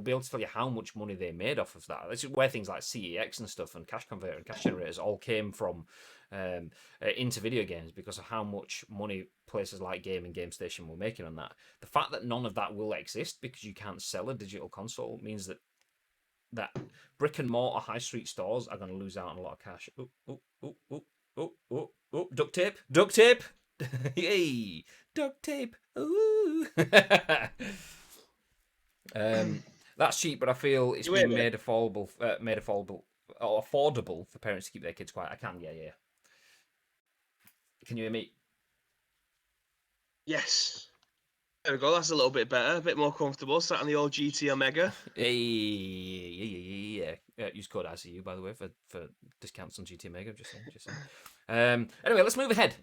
be able to tell you how much money they made off of that. This is where things like CEX and stuff and Cash Converter and Cash Generators all came from into video games because of how much money places like Game and Game Station were making on that. The fact that none of that will exist because you can't sell a digital console means that brick and mortar high street stores are going to lose out on a lot of cash. Duct tape. Yay, duct tape. Ooh. That's cheap, but I feel it's been made affordable for parents to keep their kids quiet. I can, yeah. Can you hear me? Yes. There we go. That's a little bit better, a bit more comfortable. Sat on the old GT Omega. Hey, yeah. Use code ICU, by the way, for discounts on GT Omega. Just saying. Anyway, let's move ahead.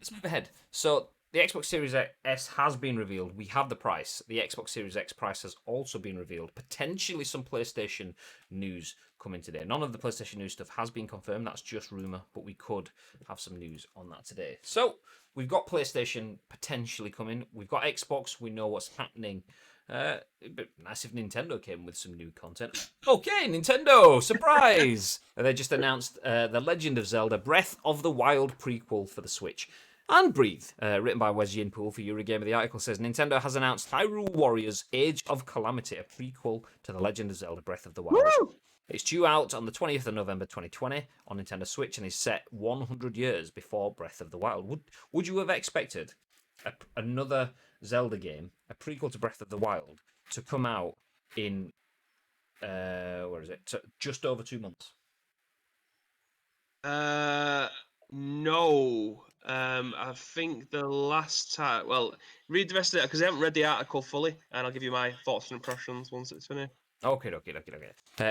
So the Xbox Series S has been revealed. We have the price. The Xbox Series X price has also been revealed. Potentially some PlayStation news coming today. None of the PlayStation news stuff has been confirmed. That's just rumor, but we could have some news on that today. So we've got PlayStation potentially coming. We've got Xbox. We know what's happening. It'd be nice if Nintendo came with some new content. Okay, Nintendo, surprise! They just announced the Legend of Zelda Breath of the Wild prequel for the Switch. And Breathe, written by Yin-Poole for Eurogamer. The article says Nintendo has announced Hyrule Warriors Age of Calamity, a prequel to The Legend of Zelda Breath of the Wild. Woo! It's due out on the 20th of November 2020 on Nintendo Switch and is set 100 years before Breath of the Wild. Would you have expected another Zelda game, a prequel to Breath of the Wild, to come out in, just over 2 months? No. I think the last time. Well, read the rest of it because I haven't read the article fully, and I'll give you my thoughts and impressions once it's finished. Okay.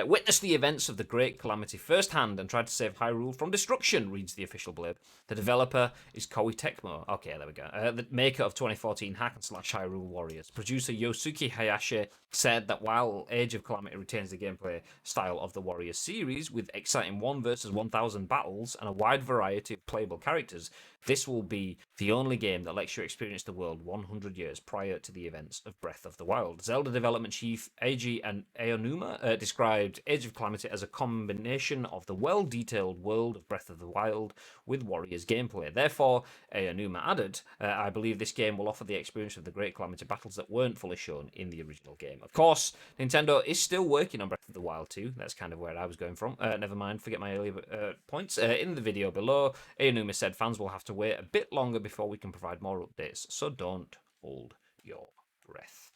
Witness the events of the Great Calamity firsthand and try to save Hyrule from destruction, reads the official blurb. The developer is Koei Tecmo. Okay, there we go. The maker of 2014 hack and slash Hyrule Warriors. Producer Yosuke Hayashi said that while Age of Calamity retains the gameplay style of the Warriors series, with exciting 1 versus 1,000 battles and a wide variety of playable characters, this will be the only game that lets you experience the world 100 years prior to the events of Breath of the Wild. Zelda development chief Eiji and Aonuma described Age of Calamity as a combination of the well-detailed world of Breath of the Wild with Warriors gameplay. Therefore, Aonuma added, I believe this game will offer the experience of the Great Calamity battles that weren't fully shown in the original game. Of course, Nintendo is still working on Breath of the Wild 2. That's kind of where I was going from. Never mind, forget my earlier points. In the video below, Aonuma said fans will have to wait a bit longer before we can provide more updates, so don't hold your breath.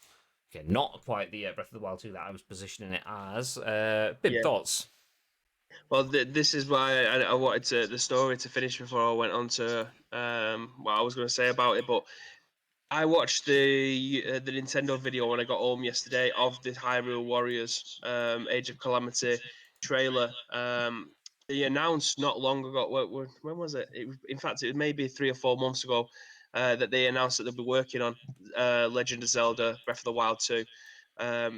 Okay, not quite the Breath of the Wild 2 that I was positioning it as. Big thoughts? Well, this is why I wanted the story to finish before I went on to what I was going to say about it. But I watched the Nintendo video when I got home yesterday of the Hyrule Warriors Age of Calamity trailer. They announced not long ago. When was it? In fact, it was maybe 3 or 4 months ago that they announced that they'll be working on Legend of Zelda Breath of the Wild 2.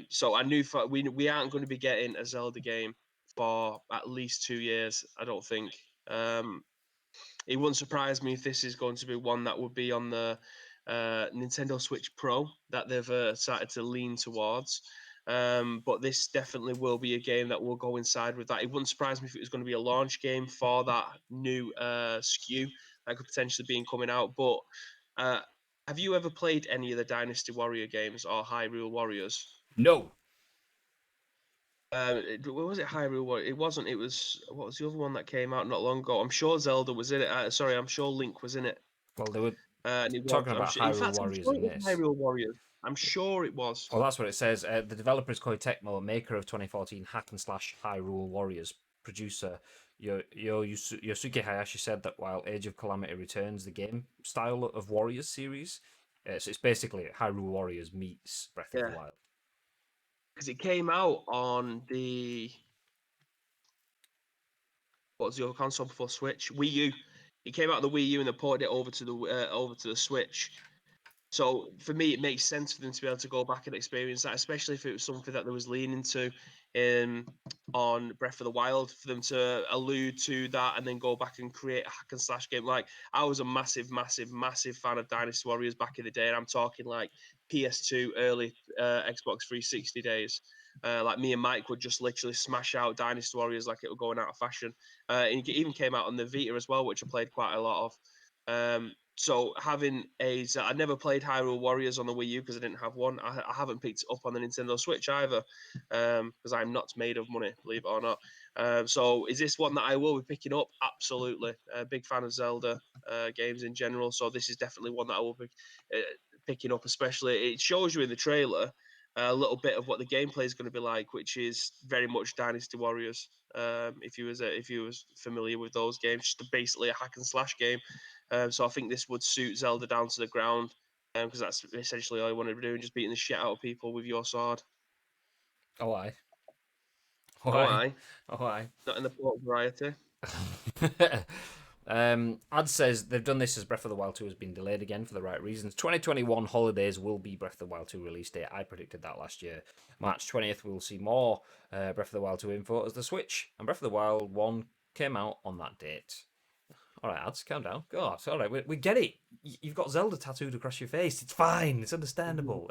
So I knew we aren't going to be getting a Zelda game for at least 2 years. I don't think. It wouldn't surprise me if this is going to be one that would be on the Nintendo Switch Pro that they've started to lean towards. But this definitely will be a game that will go inside with that. It wouldn't surprise me if it was going to be a launch game for that new SKU that could potentially be coming out. But have you ever played any of the Dynasty Warrior games or Hyrule Warriors? No. What was it? Hyrule Warrior? It wasn't. It was. What was the other one that came out not long ago? I'm sure Zelda was in it. I'm sure Link was in it. Well, And it was. Talking about In Hyrule fact, I'm Warriors sure in it was this. Hyrule Warriors. I'm sure it was. Well, that's what it says. The developer is Koei Tecmo, maker of 2014 hack and slash Hyrule Warriors. Producer Yosuke Hayashi said that while Age of Calamity returns the game style of Warriors series, so it's basically Hyrule Warriors meets Breath of the Wild. Because it came out on the what was the other console before Switch? Wii U. It came out on the Wii U and they ported it over to the Switch. So for me, it makes sense for them to be able to go back and experience that, especially if it was something that they was leaning to on Breath of the Wild, for them to allude to that and then go back and create a hack and slash game. Like, I was a massive, massive, massive fan of Dynasty Warriors back in the day, and I'm talking like PS2, early Xbox 360 days. Like, me and Mike would just literally smash out Dynasty Warriors like it was going out of fashion. And it even came out on the Vita as well, which I played quite a lot of. So having I never played Hyrule Warriors on the Wii U because I didn't have one. I haven't picked it up on the Nintendo Switch either, because I'm not made of money, believe it or not. So is this one that I will be picking up? Absolutely. Big fan of Zelda games in general, so this is definitely one that I will be picking up. Especially, it shows you in the trailer a little bit of what the gameplay is going to be like, which is very much Dynasty Warriors. If you was familiar with those games, just basically a hack and slash game. So I think this would suit Zelda down to the ground, because that's essentially all you want to be doing, just beating the shit out of people with your sword. Oh, aye. Oh, aye. Oh, aye. Not in the port variety. Ad says they've done this as Breath of the Wild 2 has been delayed again for the right reasons. 2021 holidays will be Breath of the Wild 2 release date. I predicted that last year. March 20th, we'll see more Breath of the Wild 2 info as the Switch. And Breath of the Wild 1 came out on that date. All right, Ads, calm down. God, all right, we get it. You've got Zelda tattooed across your face. It's fine. It's understandable.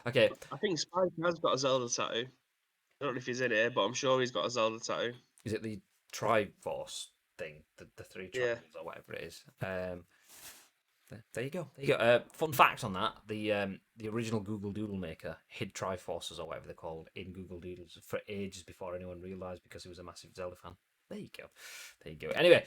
Okay. I think Spike has got a Zelda tattoo. I don't know if he's in here, but I'm sure he's got a Zelda tattoo. Is it the Triforce thing? The three triangles or whatever it is? There you go. There you go. Fun fact on that: the original Google Doodle maker hid Triforces or whatever they're called in Google Doodles for ages before anyone realised, because he was a massive Zelda fan. There you go. There you go. Anyway,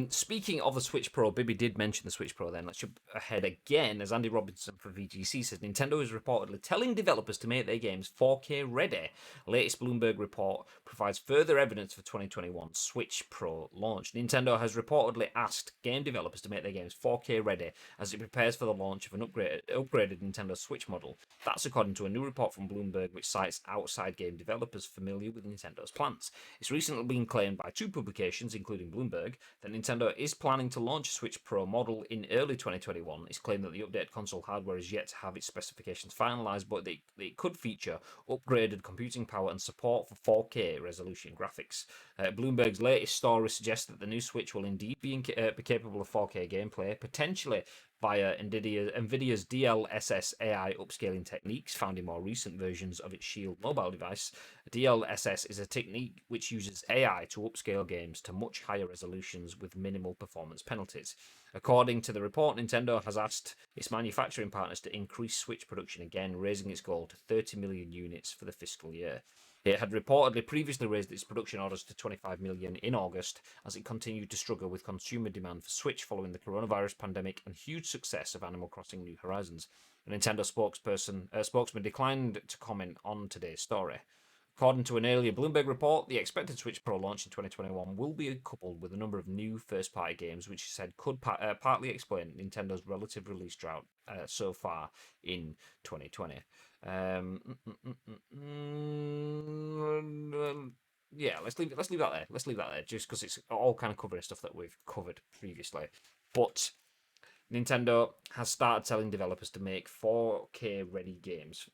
speaking of the Switch Pro, Bibby did mention the Switch Pro then. Let's jump ahead again, as Andy Robinson from VGC says, Nintendo is reportedly telling developers to make their games 4K ready. Latest Bloomberg report provides further evidence for 2021 Switch Pro launch. Nintendo has reportedly asked game developers to make their games 4K ready as it prepares for the launch of an upgraded Nintendo Switch model. That's according to a new report from Bloomberg, which cites outside game developers familiar with Nintendo's plans. It's recently been claimed by two publications, including Bloomberg, that Nintendo is planning to launch a Switch Pro model in early 2021. It's claimed that the updated console hardware is yet to have its specifications finalized, but it could feature upgraded computing power and support for 4K resolution graphics. Bloomberg's latest story suggests that the new Switch will indeed be capable of 4K gameplay, potentially via NVIDIA's DLSS AI upscaling techniques found in more recent versions of its Shield mobile device. DLSS is a technique which uses AI to upscale games to much higher resolutions with minimal performance penalties. According to the report, Nintendo has asked its manufacturing partners to increase Switch production again, raising its goal to 30 million units for the fiscal year. It had reportedly previously raised its production orders to 25 million in August, as it continued to struggle with consumer demand for Switch following the coronavirus pandemic and huge success of Animal Crossing New Horizons. A Nintendo spokesman declined to comment on today's story. According to an earlier Bloomberg report, the expected Switch Pro launch in 2021 will be coupled with a number of new first-party games, which he said could partly explain Nintendo's relative release drought so far in 2020. Yeah, let's leave that there. Let's leave that there, just because it's all kind of covering stuff that we've covered previously. But Nintendo has started telling developers to make 4K ready games,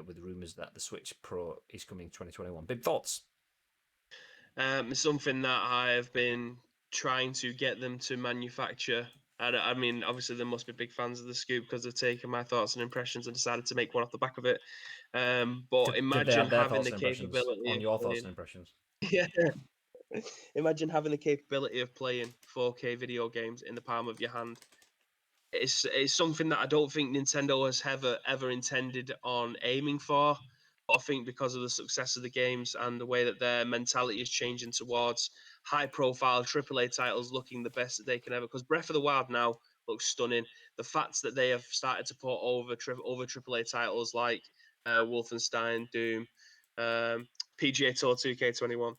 with rumours that the Switch Pro is coming 2021. Big thoughts? It's something that I've been trying to get them to manufacture. I mean, obviously, there must be big fans of the scoop because they've taken my thoughts and impressions and decided to make one off the back of it. But Did they imagine have their having thoughts the and impressions capability on of your thoughts playing. and impressions? Yeah. Imagine having the capability of playing 4K video games in the palm of your hand. It's something that I don't think Nintendo has ever intended on aiming for. But I think because of the success of the games and the way that their mentality is changing towards high profile AAA titles looking the best that they can ever. Because Breath of the Wild now looks stunning. The fact that they have started to put over AAA titles like Wolfenstein, Doom, PGA Tour 2K21.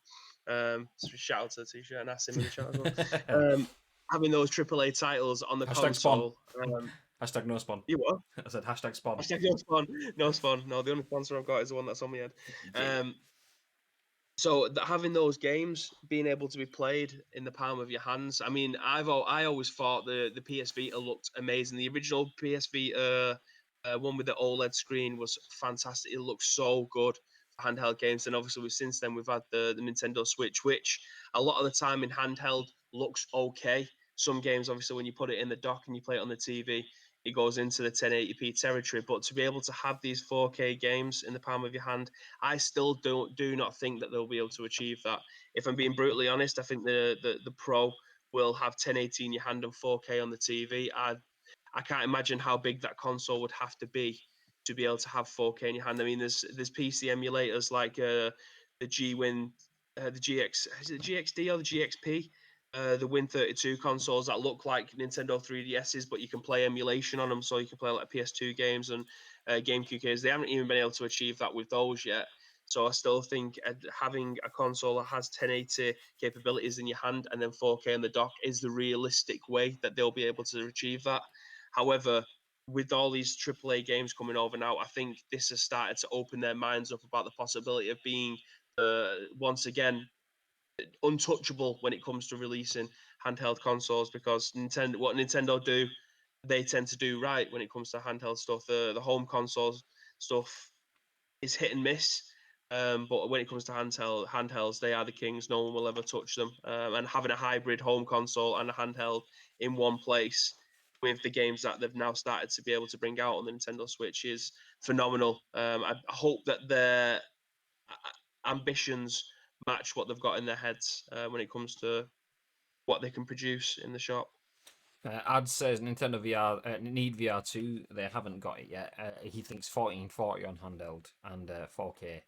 Shout out to the t-shirt and ask him in the chat as well. Having those AAA titles on the Hashtag spawn. console. Hashtag no spawn. You what? I said hashtag spawn. Hashtag no spawn. No spawn. No, the only sponsor I've got is the one that's on my head. So having those games being able to be played in the palm of your hands. I mean, I always thought the PS Vita looked amazing. The original PS Vita one with the OLED screen was fantastic. It looked so good for handheld games. And obviously, since then we've had the Nintendo Switch, which a lot of the time in handheld looks okay. Some games, obviously, when you put it in the dock and you play it on the TV, it goes into the 1080p territory. But to be able to have these 4K games in the palm of your hand, I still do not think that they'll be able to achieve that. If I'm being brutally honest, I think the Pro will have 1080 in your hand and 4K on the TV. I can't imagine how big that console would have to be able to have 4K in your hand. I mean, there's PC emulators like the G-Win, the GX, is it the GXD or the GXP? The Win32 consoles that look like Nintendo 3DSs, but you can play emulation on them, so you can play like PS2 games and GameCube games. They haven't even been able to achieve that with those yet. So I still think having a console that has 1080 capabilities in your hand and then 4K on the dock is the realistic way that they'll be able to achieve that. However, with all these AAA games coming over now, I think this has started to open their minds up about the possibility of being once again untouchable when it comes to releasing handheld consoles, because what Nintendo do, they tend to do right when it comes to handheld stuff. The home consoles stuff is hit and miss. But when it comes to handhelds, they are the kings. No one will ever touch them. And having a hybrid home console and a handheld in one place with the games that they've now started to be able to bring out on the Nintendo Switch is phenomenal. I hope that their ambitions match what they've got in their heads when it comes to what they can produce in the shop. Ad says Nintendo VR need VR2. They haven't got it yet. He thinks 1440 on handheld and 4K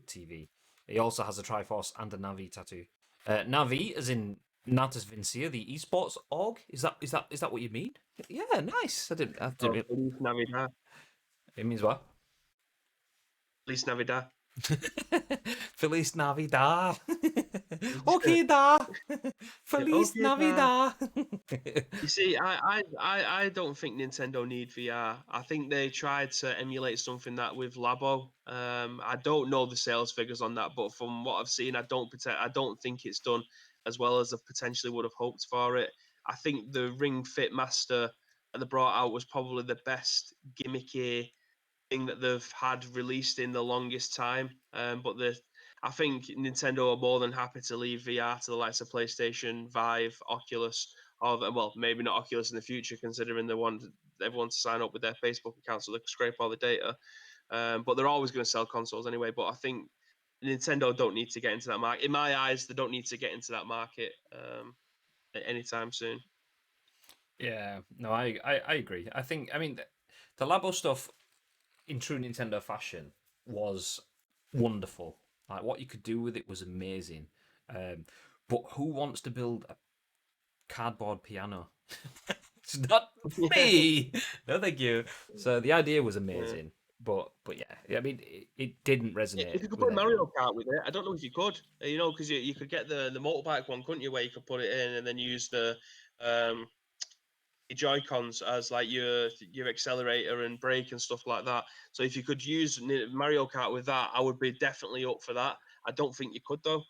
TV. He also has a Triforce and a Navi tattoo. Navi, as in Natas Vincia, the esports org. Is that what you mean? Yeah, nice. I didn't. Feliz Navidad. It means what? Feliz Navidad. Feliz Navidad. Okay, da. Feliz Okay, Navidad. You see, I don't think Nintendo need VR. I think they tried to emulate something that with Labo. I don't know the sales figures on that, but from what I've seen, I don't think it's done as well as I potentially would have hoped for it. I think the Ring Fit Master that they brought out was probably the best gimmicky thing that they've had released in the longest time. I think Nintendo are more than happy to leave VR to the likes of PlayStation, Vive, Oculus, well, maybe not Oculus in the future, considering they want everyone to sign up with their Facebook account so they can scrape all the data. But they're always going to sell consoles anyway. But I think Nintendo don't need to get into that market. In my eyes, they don't need to get into that market anytime soon. Yeah, no, I agree. I mean, the Labo stuff in true Nintendo fashion was wonderful. Like what you could do with it was amazing. But who wants to build a cardboard piano? It's not me. No, thank you. So the idea was amazing, but yeah, I mean, it didn't resonate. If you could with put Mario everyone. Kart with it, I don't know if you could. Because you could get the motorbike one, couldn't you? Where you could put it in and then use the Joy Cons as like your accelerator and brake and stuff like that. So if you could use Mario Kart with that, I would be definitely up for that. I don't think you could though,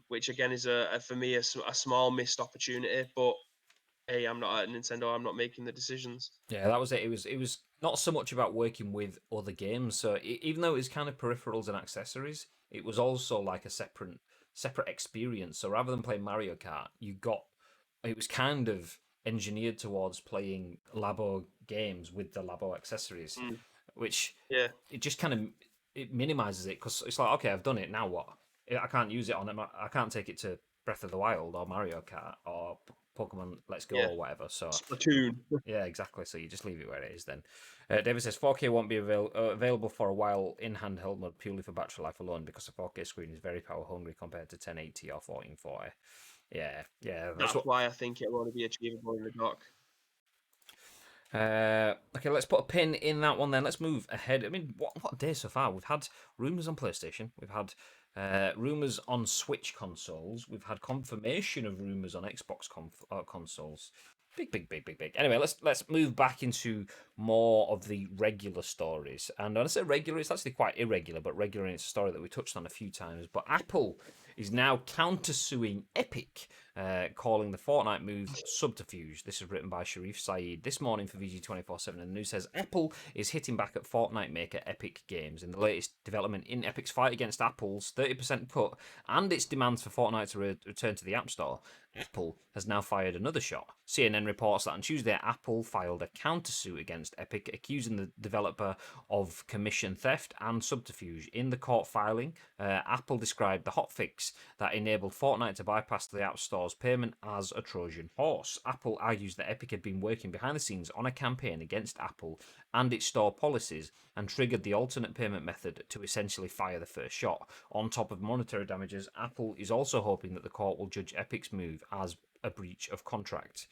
which again is for me a small missed opportunity. But hey, I'm not at Nintendo. I'm not making the decisions. Yeah, that was it. It was not so much about working with other games. So even though it was kind of peripherals and accessories, it was also like a separate experience. So rather than playing Mario Kart, it was kind of engineered towards playing Labo games with the Labo accessories, which Yeah. it just kind of it minimizes it because it's like, okay, I've done it, now what? I can't use it on it. I can't take it to Breath of the Wild or Mario Kart or Pokemon Let's Go Yeah. or whatever. So Splatoon. yeah, exactly. So you just leave it where it is then. David says 4K won't be available for a while in handheld mode purely for battery life alone because the 4K screen is very power hungry compared to 1080 or 1440. Yeah, That's why I think it'll only be achievable in the dock. Okay, let's put a pin in that one then. Let's move ahead. I mean, what a day so far. We've had rumours on PlayStation. We've had rumours on Switch consoles. We've had confirmation of rumours on Xbox consoles. Big. Anyway, let's move back into more of the regular stories. And when I say regular, it's actually quite irregular, but regular in its story that we touched on a few times. But Apple is now counter-suing Epic, calling the Fortnite move subterfuge. This is written by Sherif Saed this morning for VG247, and the news says Apple is hitting back at Fortnite maker Epic Games in the latest development in Epic's fight against Apple's 30% cut and its demands for Fortnite to return to the App Store. Apple has now fired another shot. CNN reports that on Tuesday, Apple filed a countersuit against Epic, accusing the developer of commission theft and subterfuge. In the court filing, Apple described the hotfix that enabled Fortnite to bypass the App Store's payment as a Trojan horse. Apple argues that Epic had been working behind the scenes on a campaign against Apple and its store policies and triggered the alternate payment method to essentially fire the first shot. On top of monetary damages, Apple is also hoping that the court will judge Epic's move as a breach of contract.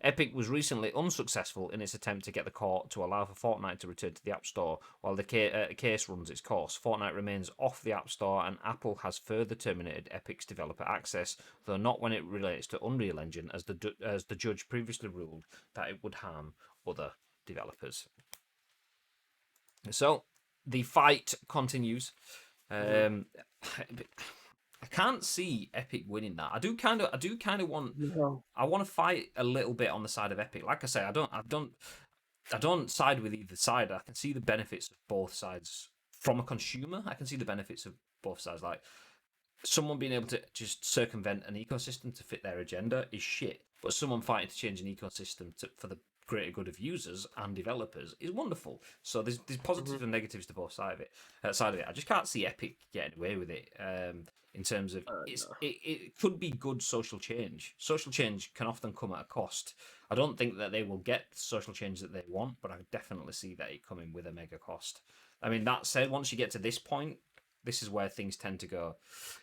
Epic was recently unsuccessful in its attempt to get the court to allow for Fortnite to return to the App Store while the case runs its course. Fortnite remains off the App Store, and Apple has further terminated Epic's developer access, though not when it relates to Unreal Engine, as the judge previously ruled that it would harm other developers. So the fight continues. I can't see Epic winning that. I do kind of want. No. I want to fight a little bit on the side of Epic. Like I say, I don't side with either side. I can see the benefits of both sides. From a consumer, I can see the benefits of both sides. Like someone being able to just circumvent an ecosystem to fit their agenda is shit. But someone fighting to change an ecosystem for the greater good of users and developers is wonderful. So there's positives and negatives to both sides of it. I just can't see Epic getting away with it. In terms of it could be good social change. Social change can often come at a cost. I don't think that they will get the social change that they want, but I definitely see that it coming with a mega cost. I mean, that said, once you get to this point, this is where things tend to go,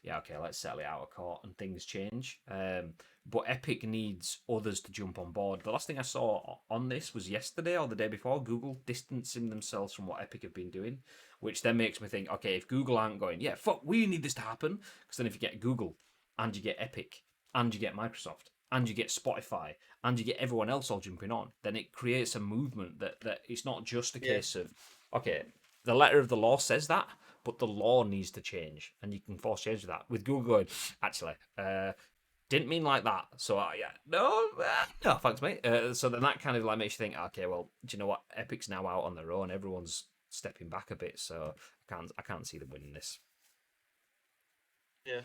yeah, okay, let's settle it out of court and things change. But Epic needs others to jump on board. The last thing I saw on this was yesterday or the day before, Google distancing themselves from what Epic have been doing, which then makes me think, okay, if Google aren't going, yeah, fuck, we need this to happen, because then if you get Google and you get Epic and you get Microsoft and you get Spotify and you get everyone else all jumping on, then it creates a movement that it's not just a case of, okay, the letter of the law says that, but the law needs to change, and you can force change that. With Google going, actually, didn't mean like that. So yeah, no, thanks, mate. So then that kind of like makes you think, okay, well, do you know what? Epic's now out on their own. Everyone's stepping back a bit, so I can't see them winning this. Yeah,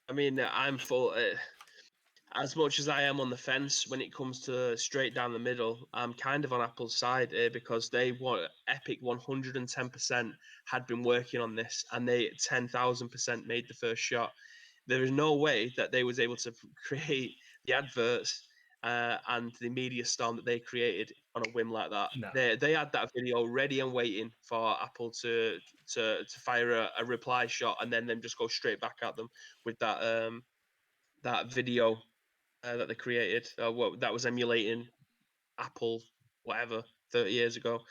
I mean, I'm full. As much as I am on the fence when it comes to straight down the middle, I'm kind of on Apple's side here because they want Epic 110% had been working on this and they 10,000% made the first shot. There is no way that they was able to create the adverts and the media storm that they created on a whim like that. No. They had that video ready and waiting for Apple to fire a reply shot and then just go straight back at them with that video that they created. That was emulating Apple, whatever, 30 years ago.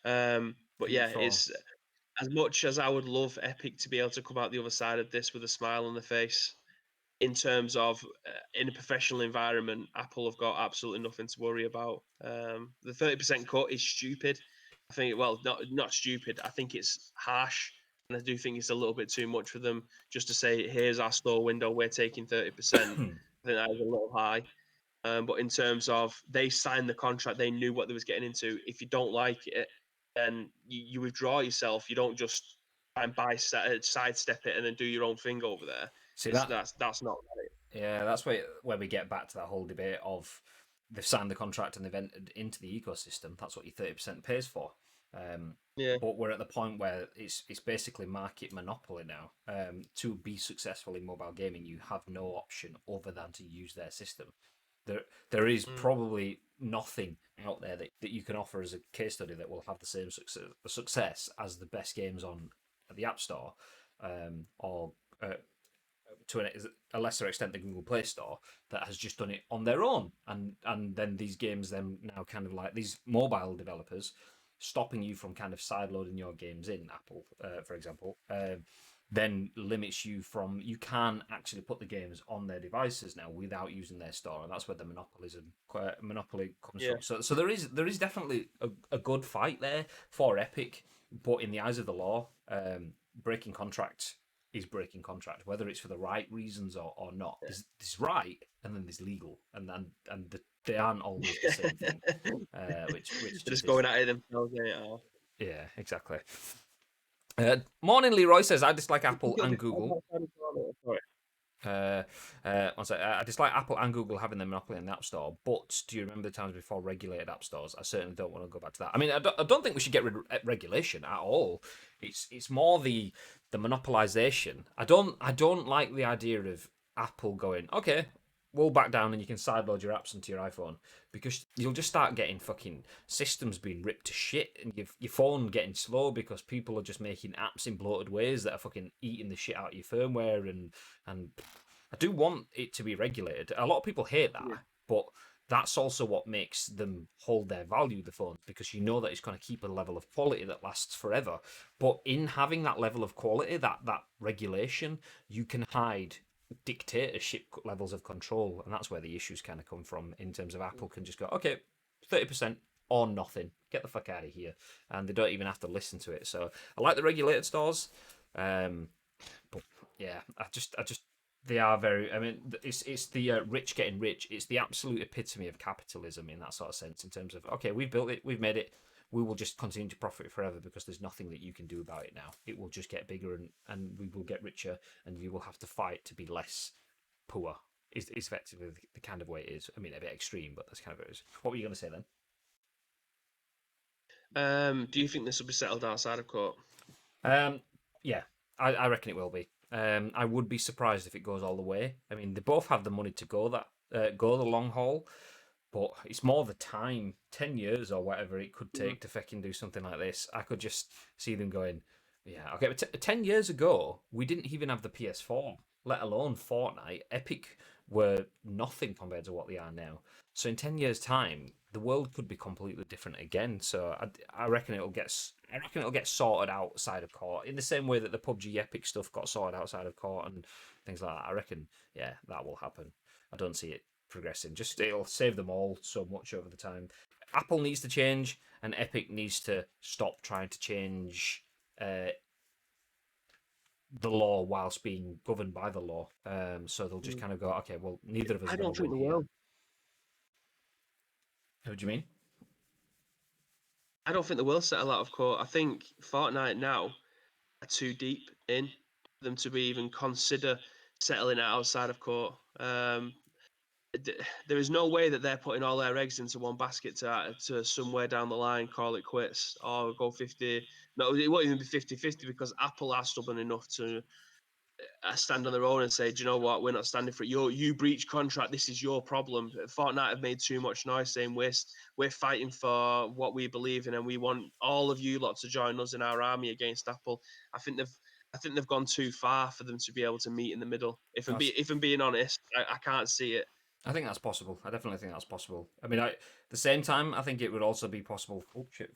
But yeah, it's as much as I would love Epic to be able to come out the other side of this with a smile on the face. In terms of in a professional environment, Apple have got absolutely nothing to worry about. The 30% cut is stupid. I think, well, not stupid. I think it's harsh, and I do think it's a little bit too much for them just to say, "Here's our store window. We're taking 30%." I think that is a little high. But in terms of they signed the contract, they knew what they was getting into. If you don't like it, then you withdraw yourself. You don't just try and sidestep it and then do your own thing over there. See That's not right. yeah, that's where we get back to that whole debate of they've signed the contract and they've entered into the ecosystem. That's what your 30% pays for. Yeah. But we're at the point where it's basically market monopoly now. To be successful in mobile gaming, you have no option other than to use their system. There is probably nothing out there that you can offer as a case study that will have the same success as the best games on the App Store or to a lesser extent the Google Play Store that has just done it on their own, and then these games then now kind of like these mobile developers stopping you from kind of sideloading your games in Apple, for example, then limits you from you can actually put the games on their devices now without using their store, and that's where the monopoly comes from. So there is definitely a good fight there for Epic, but in the eyes of the law, breaking contract is breaking contract, whether it's for the right reasons or not. There's right, and then there's legal, and they aren't always the same thing. Which They're just just is. going at it themselves. Yeah, exactly. Morning, Leroy says I dislike Apple and Google. Sorry. One sec. I dislike Apple and Google having the monopoly in the App Store, but do you remember the times before regulated app stores? I certainly don't want to go back to that. I mean, I don't think we should get rid of regulation at all. It's more the monopolization. I don't like the idea of Apple going, okay, we'll back down and you can sideload your apps onto your iPhone, because you'll just start getting fucking systems being ripped to shit, and your phone getting slow because people are just making apps in bloated ways that are fucking eating the shit out of your firmware, and I do want it to be regulated. A lot of people hate that, but that's also what makes them hold their value, the phone, because you know that it's going to keep a level of quality that lasts forever. But in having that level of quality, that regulation, you can hide dictatorship levels of control, and that's where the issues kind of come from. In terms of Apple can just go, okay, 30% or nothing, get the fuck out of here, and they don't even have to listen to it. So I like the regulated stores, but yeah, I just they are very. I mean, it's the rich getting rich. It's the absolute epitome of capitalism in that sort of sense. In terms of, okay, we've built it, we've made it, we will just continue to profit forever because there's nothing that you can do about it now. It will just get bigger, and we will get richer, and you will have to fight to be less poor. Is effectively the kind of way it is. I mean, a bit extreme, but that's kind of what it is. What were you going to say then? Do you think this will be settled outside of court? Yeah, I reckon it will be. I would be surprised if it goes all the way. I mean, they both have the money to go the long haul, but it's more the time, 10 years or whatever it could take to fucking do something like this. I could just see them going, yeah, okay, but 10 years ago, we didn't even have the PS4, let alone Fortnite. Epic were nothing compared to what they are now. So in 10 years' time, the world could be completely different again. So I reckon it'll get sorted outside of court in the same way that the PUBG Epic stuff got sorted outside of court and things like that. I reckon, yeah, that will happen. I don't see it progressing. Just it'll save them all so much over the time. Apple needs to change, and Epic needs to stop trying to change the law whilst being governed by the law. So they'll just kind of go, okay, well, neither of us. I don't think they here. will. What do you mean? I don't think they will settle out of court. I think Fortnite now are too deep in for them to be even consider settling it outside of court. There is no way that they're putting all their eggs into one basket to somewhere down the line call it quits or go 50. No, it won't even be 50-50 because Apple are stubborn enough to stand on their own and say, do you know what, we're not standing for it. You breach contract, this is your problem. Fortnite have made too much noise saying we're fighting for what we believe in and we want all of you lot to join us in our army against Apple. I think they've gone too far for them to be able to meet in the middle. If I'm being honest, I can't see it. I think that's possible. I definitely think that's possible. I mean, at the same time, I think it would also be possible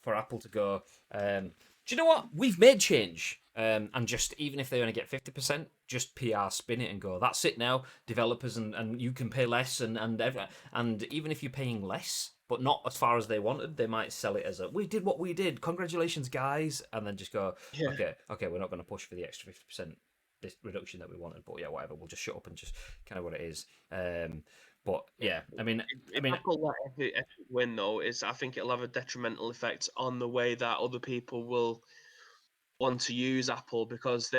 for Apple to go, do you know what? We've made change. And just, even if they only get 50%, just PR spin it and go, that's it now, developers, and you can pay less, and even if you're paying less, but not as far as they wanted, they might sell it as we did what we did, congratulations, guys, and then just go, okay, we're not going to push for the extra 50%. This reduction that we wanted, but yeah, whatever. We'll just shut up and just kind of what it is. But yeah, I mean, Apple let Epic win though, I think it'll have a detrimental effect on the way that other people will want to use Apple because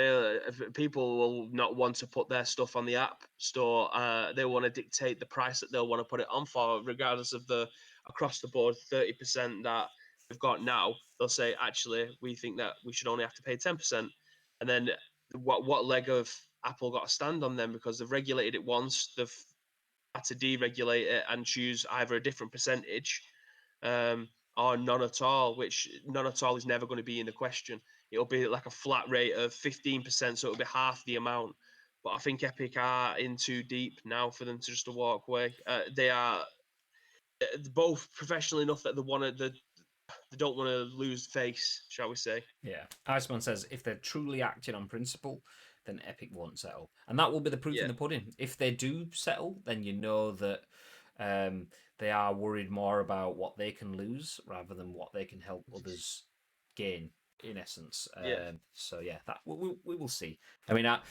people will not want to put their stuff on the App Store. They want to dictate the price that they'll want to put it on for, regardless of the across the board 30% that we've got now. They'll say, actually, we think that we should only have to pay 10%, and then what leg of Apple got to stand on them because they've regulated it once, they've had to deregulate it and choose either a different percentage or none at all, which none at all is never going to be in the question. It'll be like a flat rate of 15%, so it'll be half the amount. but I think Epic are in too deep now for them to just walk away. They are both professional enough that they don't want to lose face, shall we say? Yeah. Iceman says if they're truly acting on principle, then Epic won't settle, and that will be the proof in Yeah. the pudding. If they do settle, then you know that they are worried more about what they can lose rather than what they can help others gain. In essence, Yeah. so yeah, that we will see. I mean, I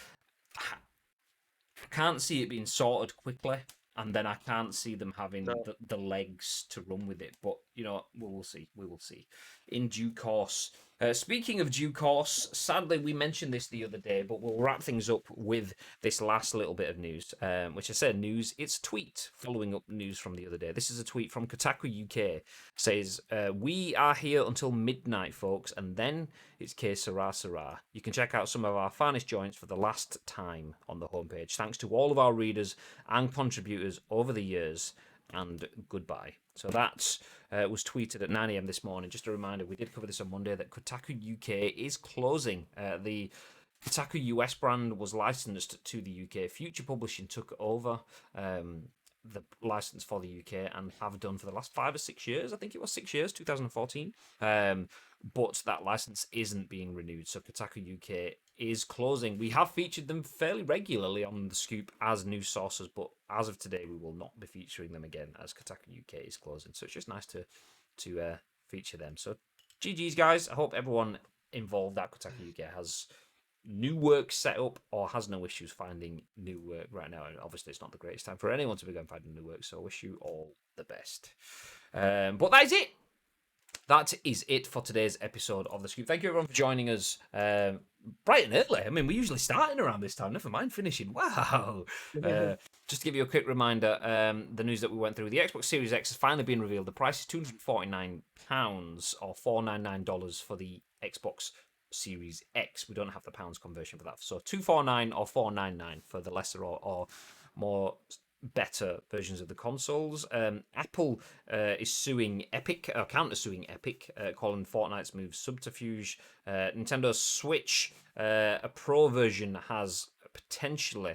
can't see it being sorted quickly, and then I can't see them having No. the legs to run with it. But you know, we will see. We will see in due course. Speaking of due course, sadly we mentioned this the other day, but we'll wrap things up with this last little bit of news, which I said news. It's a tweet following up news from the other day. This is a tweet from Kotaku UK. Says, we are here until midnight, folks, and then it's que sera sera. You can check out some of our finest joints for the last time on the homepage. Thanks to all of our readers and contributors over the years, and goodbye. So that was tweeted at 9 a.m. this morning. Just a reminder, we did cover this on Monday, that Kotaku UK is closing. The Kotaku US brand was licensed to the UK. Future Publishing took over the license for the UK and have done for the last 5 or 6 years. I think it was 6 years, 2014. But that license isn't being renewed. So Kotaku UK is closing. We have featured them fairly regularly on the Scoop as news sources, but as of today, we will not be featuring them again as Kotaku UK is closing. So it's just nice to feature them. So GG's, guys. I hope everyone involved at Kotaku UK has new work set up or has no issues finding new work right now. And obviously, it's not the greatest time for anyone to be going finding new work. So I wish you all the best. But that is it. That is it for today's episode of The Scoop. Thank you, everyone, for joining us bright and early. I mean, we're usually starting around this time, never mind finishing. Wow. Just to give you a quick reminder, the news that we went through, the Xbox Series X has finally been revealed. The price is £249 or $499 for the Xbox Series X. We don't have the pounds conversion for that. So $249 or $499 for the lesser or more better versions of the consoles. Apple is suing Epic, or counter-suing Epic, calling Fortnite's move subterfuge. Nintendo Switch, a Pro version has potentially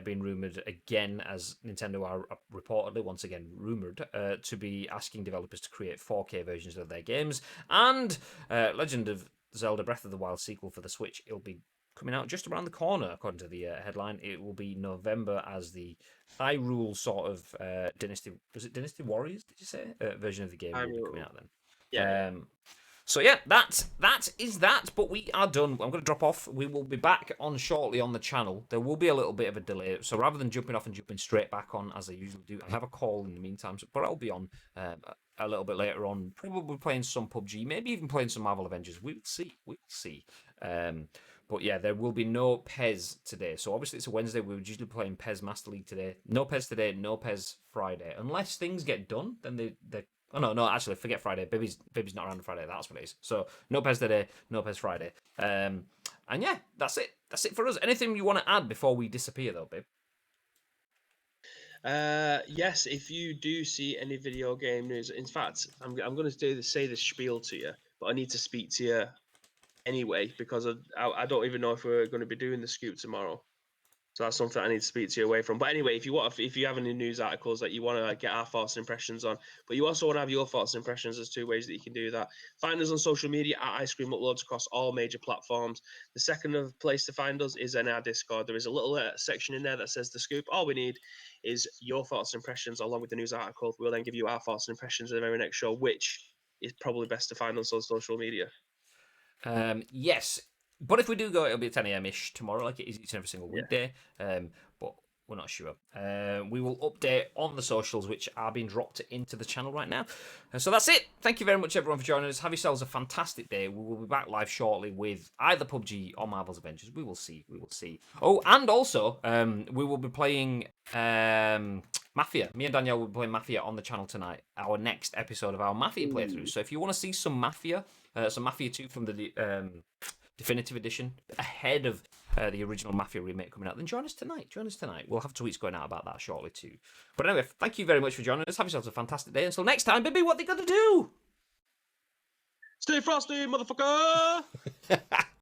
been rumoured again, as Nintendo are reportedly, once again, rumoured to be asking developers to create 4K versions of their games. And Legend of Zelda Breath of the Wild sequel for the Switch, it'll be coming out just around the corner, according to the headline. It will be November, as the Hyrule sort of Dynasty, was it Dynasty Warriors, did you say? Version of the game will be coming out then. Yeah. So yeah, that is that, but we are done. I'm going to drop off. We will be back on shortly on the channel. There will be a little bit of a delay, so rather than jumping off and jumping straight back on as I usually do, I have a call in the meantime, but I'll be on a little bit later on, probably playing some PUBG, maybe even playing some Marvel Avengers. We'll see. But yeah, there will be no PES today. So obviously it's a Wednesday. We were usually playing PES Master League today. No PES today, no PES Friday. Unless things get done, then they oh no, actually forget Friday. Baby's not around on Friday. That's what it is. So no PES today, no PES Friday. And yeah, that's it. That's it for us. Anything you want to add before we disappear though, babe? Yes, if you do see any video game news, in fact, I'm going to say this spiel to you, but I need to speak to you anyway, because I don't even know if we're going to be doing the Scoop tomorrow. So that's something I need to speak to you away from. But anyway, if you have any news articles that you want to get our thoughts and impressions on, but you also want to have your thoughts and impressions, there's 2 ways that you can do that. Find us on social media at Ice Cream Uploads across all major platforms. The second place to find us is in our Discord. There is a little section in there that says The Scoop. All we need is your thoughts and impressions along with the news article. We'll then give you our thoughts and impressions in the very next show, which is probably best to find on social media. Yes, but if we do go, it'll be 10 a.m.-ish tomorrow, like it is each and every single weekday. But we're not sure. We will update on the socials, which are being dropped into the channel right now. So that's it. Thank you very much, everyone, for joining us. Have yourselves a fantastic day. We will be back live shortly with either PUBG or Marvel's Avengers. We will see. Oh, and also, we will be playing Mafia. Me and Danielle will be playing Mafia on the channel tonight. Our next episode of our Mafia playthrough. So if you want to see some Mafia 2 from the Definitive Edition ahead of the original Mafia remake coming out, then join us tonight. We'll have tweets going out about that shortly too. But anyway, thank you very much for joining us. Have yourselves a fantastic day. Until next time, baby, what they gonna do? Stay frosty, motherfucker!